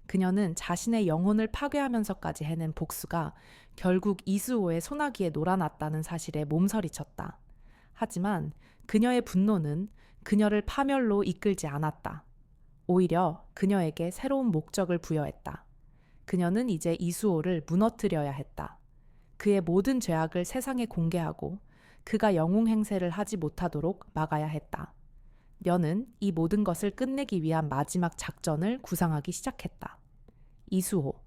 그녀는 자신의 영혼을 파괴하면서까지 해낸 복수가 결국 이수호의 소나기에 놀아났다는 사실에 몸서리쳤다. 하지만 그녀의 분노는 그녀를 파멸로 이끌지 않았다. 오히려 그녀에게 새로운 목적을 부여했다. 그녀는 이제 이수호를 무너뜨려야 했다. 그의 모든 죄악을 세상에 공개하고 그가 영웅 행세를 하지 못하도록 막아야 했다. 녀는 이 모든 것을 끝내기 위한 마지막 작전을 구상하기 시작했다. 이수호.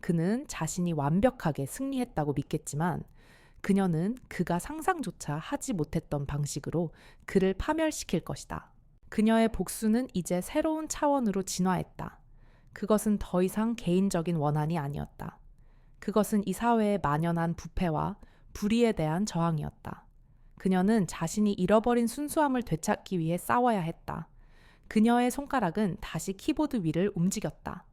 그는 자신이 완벽하게 승리했다고 믿겠지만 그녀는 그가 상상조차 하지 못했던 방식으로 그를 파멸시킬 것이다. 그녀의 복수는 이제 새로운 차원으로 진화했다. 그것은 더 이상 개인적인 원한이 아니었다. 그것은 이 사회에 만연한 부패와 불의에 대한 저항이었다. 그녀는 자신이 잃어버린 순수함을 되찾기 위해 싸워야 했다. 그녀의 손가락은 다시 키보드 위를 움직였다.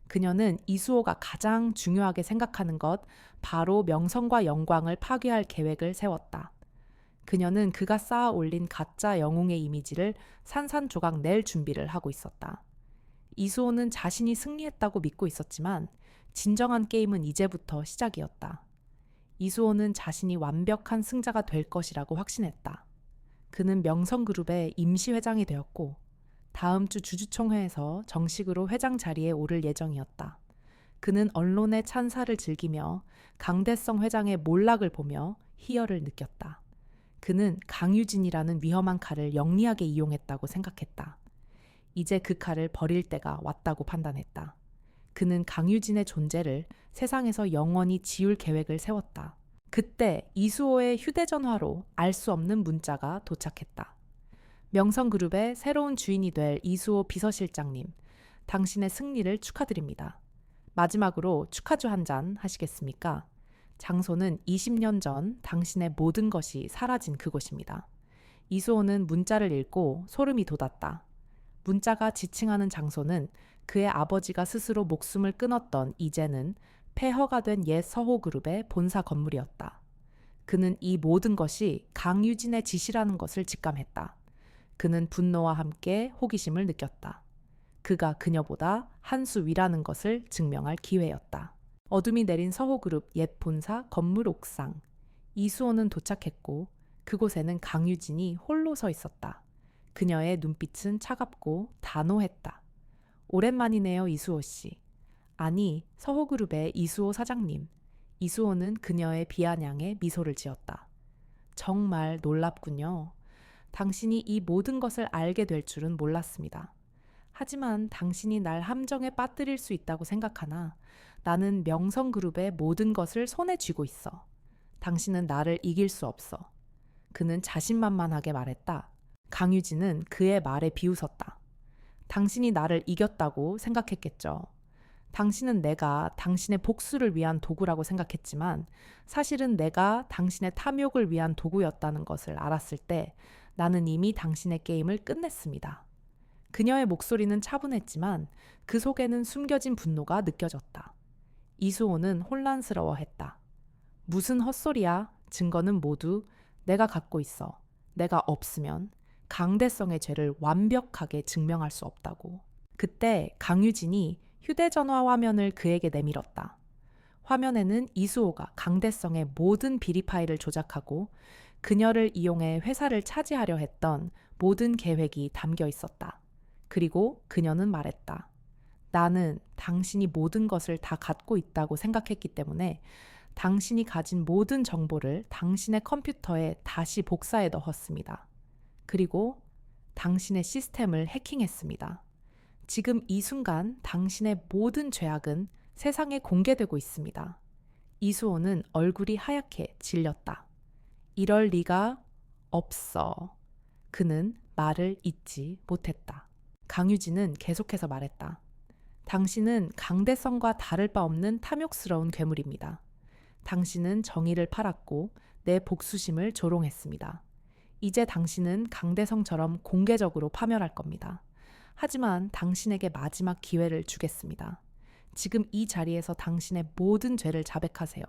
그녀는 이수호가 가장 중요하게 생각하는 것, 바로 명성과 영광을 파괴할 계획을 세웠다. 그녀는 그가 쌓아 올린 가짜 영웅의 이미지를 산산조각 낼 준비를 하고 있었다. 이수호는 자신이 승리했다고 믿고 있었지만 진정한 게임은 이제부터 시작이었다. 이수호는 자신이 완벽한 승자가 될 것이라고 확신했다. 그는 명성그룹의 임시회장이 되었고 다음 주 주주총회에서 정식으로 회장 자리에 오를 예정이었다. 그는 언론의 찬사를 즐기며 강대성 회장의 몰락을 보며 희열을 느꼈다. 그는 강유진이라는 위험한 칼을 영리하게 이용했다고 생각했다. 이제 그 칼을 버릴 때가 왔다고 판단했다. 그는 강유진의 존재를 세상에서 영원히 지울 계획을 세웠다. 그때 이수호의 휴대전화로 알 수 없는 문자가 도착했다. 명성그룹의 새로운 주인이 될 이수호 비서실장님, 당신의 승리를 축하드립니다. 마지막으로 축하주 한 잔 하시겠습니까? 장소는 20년 전 당신의 모든 것이 사라진 그곳입니다. 이수호는 문자를 읽고 소름이 돋았다. 문자가 지칭하는 장소는 그의 아버지가 스스로 목숨을 끊었던 이제는 폐허가 된 옛 서호그룹의 본사 건물이었다. 그는 이 모든 것이 강유진의 짓이라는 것을 직감했다. 그는 분노와 함께 호기심을 느꼈다. 그가 그녀보다 한 수 위라는 것을 증명할 기회였다. 어둠이 내린 서호그룹 옛 본사 건물 옥상. 이수호는 도착했고 그곳에는 강유진이 홀로 서 있었다. 그녀의 눈빛은 차갑고 단호했다. 오랜만이네요, 이수호 씨. 아니, 서호그룹의 이수호 사장님. 이수호는 그녀의 비아냥에 미소를 지었다. 정말 놀랍군요. 당신이 이 모든 것을 알게 될 줄은 몰랐습니다. 하지만 당신이 날 함정에 빠뜨릴 수 있다고 생각하나 나는 명성그룹의 모든 것을 손에 쥐고 있어. 당신은 나를 이길 수 없어. 그는 자신만만하게 말했다. 강유진은 그의 말에 비웃었다. 당신이 나를 이겼다고 생각했겠죠. 당신은 내가 당신의 복수를 위한 도구라고 생각했지만 사실은 내가 당신의 탐욕을 위한 도구였다는 것을 알았을 때 나는 이미 당신의 게임을 끝냈습니다. 그녀의 목소리는 차분했지만 그 속에는 숨겨진 분노가 느껴졌다. 이수호는 혼란스러워했다. 무슨 헛소리야? 증거는 모두 내가 갖고 있어. 내가 없으면 강대성의 죄를 완벽하게 증명할 수 없다고. 그때 강유진이 휴대전화 화면을 그에게 내밀었다. 화면에는 이수호가 강대성의 모든 비리 파일을 조작하고 그녀를 이용해 회사를 차지하려 했던 모든 계획이 담겨 있었다. 그리고 그녀는 말했다. 나는 당신이 모든 것을 다 갖고 있다고 생각했기 때문에 당신이 가진 모든 정보를 당신의 컴퓨터에 다시 복사해 넣었습니다. 그리고 당신의 시스템을 해킹했습니다. 지금 이 순간 당신의 모든 죄악은 세상에 공개되고 있습니다. 이수호는 얼굴이 하얗게 질렸다. 이럴 리가 없어. 그는 말을 잇지 못했다. 강유진은 계속해서 말했다. 당신은 강대성과 다를 바 없는 탐욕스러운 괴물입니다. 당신은 정의를 팔았고 내 복수심을 조롱했습니다. 이제 당신은 강대성처럼 공개적으로 파멸할 겁니다. 하지만 당신에게 마지막 기회를 주겠습니다. 지금 이 자리에서 당신의 모든 죄를 자백하세요.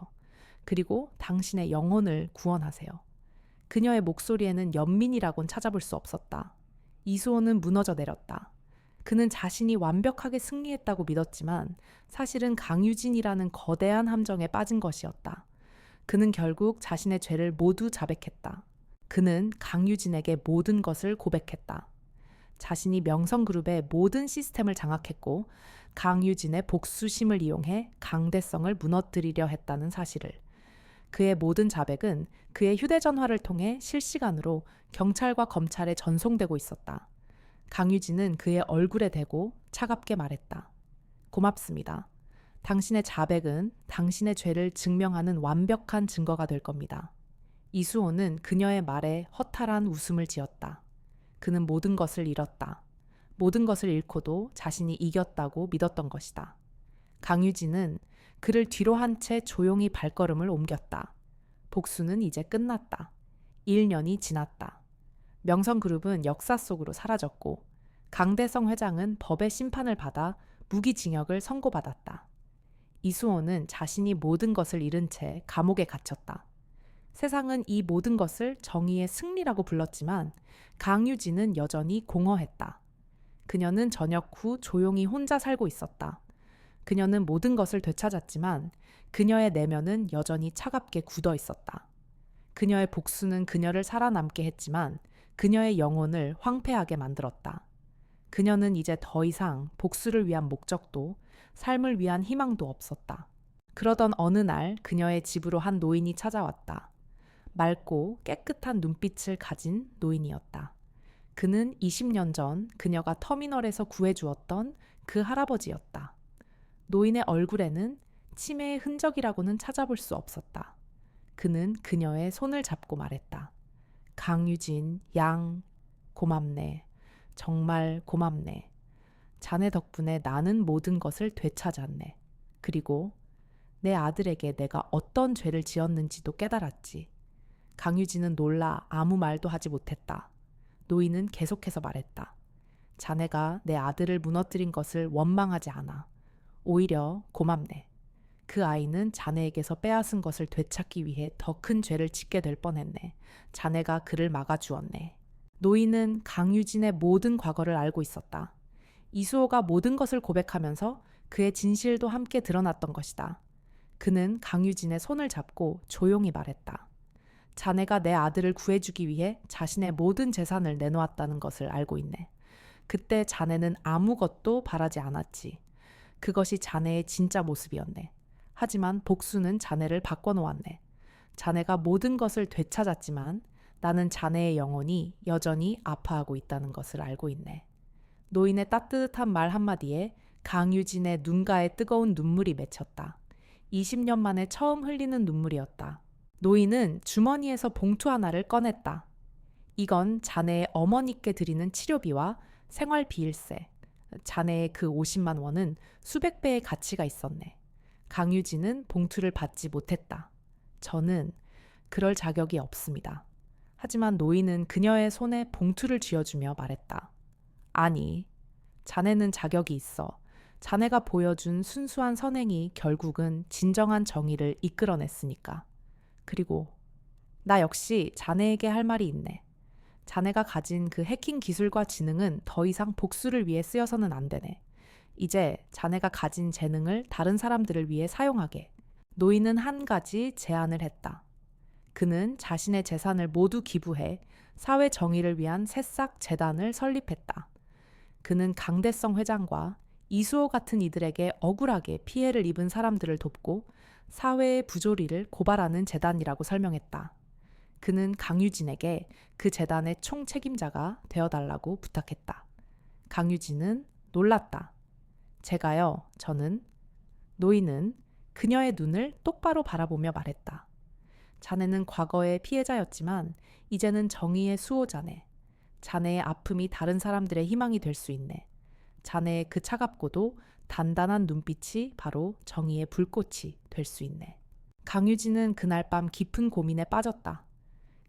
그리고 당신의 영혼을 구원하세요. 그녀의 목소리에는 연민이라곤 찾아볼 수 없었다. 이수호는 무너져 내렸다. 그는 자신이 완벽하게 승리했다고 믿었지만 사실은 강유진이라는 거대한 함정에 빠진 것이었다. 그는 결국 자신의 죄를 모두 자백했다. 그는 강유진에게 모든 것을 고백했다. 자신이 명성그룹의 모든 시스템을 장악했고 강유진의 복수심을 이용해 강대성을 무너뜨리려 했다는 사실을. 그의 모든 자백은 그의 휴대전화를 통해 실시간으로 경찰과 검찰에 전송되고 있었다. 강유진은 그의 얼굴에 대고 차갑게 말했다. 고맙습니다. 당신의 자백은 당신의 죄를 증명하는 완벽한 증거가 될 겁니다. 이수호는 그녀의 말에 허탈한 웃음을 지었다. 그는 모든 것을 잃었다. 모든 것을 잃고도 자신이 이겼다고 믿었던 것이다. 강유진은 그를 뒤로 한 채 조용히 발걸음을 옮겼다. 복수는 이제 끝났다. 1년이 지났다. 명성그룹은 역사 속으로 사라졌고 강대성 회장은 법의 심판을 받아 무기징역을 선고받았다. 이수호는 자신이 모든 것을 잃은 채 감옥에 갇혔다. 세상은 이 모든 것을 정의의 승리라고 불렀지만 강유진은 여전히 공허했다. 그녀는 저녁 후 조용히 혼자 살고 있었다. 그녀는 모든 것을 되찾았지만 그녀의 내면은 여전히 차갑게 굳어 있었다. 그녀의 복수는 그녀를 살아남게 했지만 그녀의 영혼을 황폐하게 만들었다. 그녀는 이제 더 이상 복수를 위한 목적도 삶을 위한 희망도 없었다. 그러던 어느 날 그녀의 집으로 한 노인이 찾아왔다. 맑고 깨끗한 눈빛을 가진 노인이었다. 그는 20년 전 그녀가 터미널에서 구해주었던 그 할아버지였다. 노인의 얼굴에는 치매의 흔적이라고는 찾아볼 수 없었다. 그는 그녀의 손을 잡고 말했다. 강유진, 양, 고맙네. 정말 고맙네. 자네 덕분에 나는 모든 것을 되찾았네. 그리고 내 아들에게 내가 어떤 죄를 지었는지도 깨달았지. 강유진은 놀라 아무 말도 하지 못했다. 노인은 계속해서 말했다. 자네가 내 아들을 무너뜨린 것을 원망하지 않아. 오히려 고맙네. 그 아이는 자네에게서 빼앗은 것을 되찾기 위해 더 큰 죄를 짓게 될 뻔했네. 자네가 그를 막아주었네. 노인은 강유진의 모든 과거를 알고 있었다. 이수호가 모든 것을 고백하면서 그의 진실도 함께 드러났던 것이다. 그는 강유진의 손을 잡고 조용히 말했다. 자네가 내 아들을 구해주기 위해 자신의 모든 재산을 내놓았다는 것을 알고 있네. 그때 자네는 아무것도 바라지 않았지. 그것이 자네의 진짜 모습이었네. 하지만 복수는 자네를 바꿔놓았네. 자네가 모든 것을 되찾았지만 나는 자네의 영혼이 여전히 아파하고 있다는 것을 알고 있네. 노인의 따뜻한 말 한마디에 강유진의 눈가에 뜨거운 눈물이 맺혔다. 20년 만에 처음 흘리는 눈물이었다. 노인은 주머니에서 봉투 하나를 꺼냈다. 이건 자네의 어머니께 드리는 치료비와 생활비일세. 자네의 그 50만 원은 수백 배의 가치가 있었네. 강유진은 봉투를 받지 못했다. 저는 그럴 자격이 없습니다. 하지만 노인은 그녀의 손에 봉투를 쥐어주며 말했다. 아니, 자네는 자격이 있어. 자네가 보여준 순수한 선행이 결국은 진정한 정의를 이끌어냈으니까. 그리고 나 역시 자네에게 할 말이 있네. 자네가 가진 그 해킹 기술과 지능은 더 이상 복수를 위해 쓰여서는 안 되네. 이제 자네가 가진 재능을 다른 사람들을 위해 사용하게. 노인은 한 가지 제안을 했다. 그는 자신의 재산을 모두 기부해 사회 정의를 위한 새싹 재단을 설립했다. 그는 강대성 회장과 이수호 같은 이들에게 억울하게 피해를 입은 사람들을 돕고 사회의 부조리를 고발하는 재단이라고 설명했다. 그는 강유진에게 그 재단의 총책임자가 되어달라고 부탁했다. 강유진은 놀랐다. 저는. 노인은 그녀의 눈을 똑바로 바라보며 말했다. 자네는 과거의 피해자였지만 이제는 정의의 수호자네. 자네의 아픔이 다른 사람들의 희망이 될 수 있네. 자네의 그 차갑고도 단단한 눈빛이 바로 정의의 불꽃이 될 수 있네. 강유진은 그날 밤 깊은 고민에 빠졌다.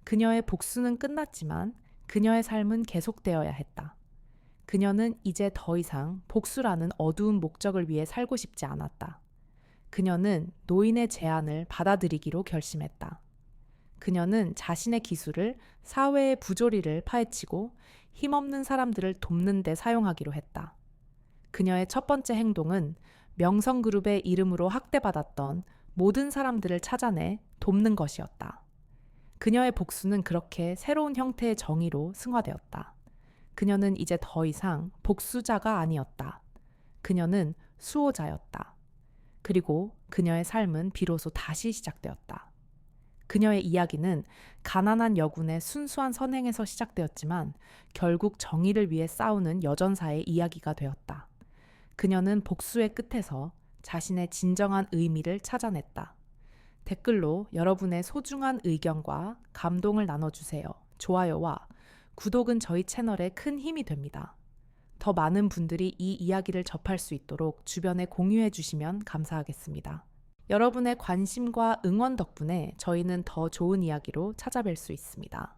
그녀의 복수는 끝났지만 그녀의 삶은 계속되어야 했다. 그녀는 이제 더 이상 복수라는 어두운 목적을 위해 살고 싶지 않았다. 그녀는 노인의 제안을 받아들이기로 결심했다. 그녀는 자신의 기술을 사회의 부조리를 파헤치고 힘없는 사람들을 돕는 데 사용하기로 했다. 그녀의 첫 번째 행동은 명성그룹의 이름으로 학대받았던 모든 사람들을 찾아내 돕는 것이었다. 그녀의 복수는 그렇게 새로운 형태의 정의로 승화되었다. 그녀는 이제 더 이상 복수자가 아니었다. 그녀는 수호자였다. 그리고 그녀의 삶은 비로소 다시 시작되었다. 그녀의 이야기는 가난한 여군의 순수한 선행에서 시작되었지만 결국 정의를 위해 싸우는 여전사의 이야기가 되었다. 그녀는 복수의 끝에서 자신의 진정한 의미를 찾아냈다. 댓글로 여러분의 소중한 의견과 감동을 나눠주세요. 좋아요와 구독은 저희 채널에 큰 힘이 됩니다. 더 많은 분들이 이 이야기를 접할 수 있도록 주변에 공유해 주시면 감사하겠습니다. 여러분의 관심과 응원 덕분에 저희는 더 좋은 이야기로 찾아뵐 수 있습니다.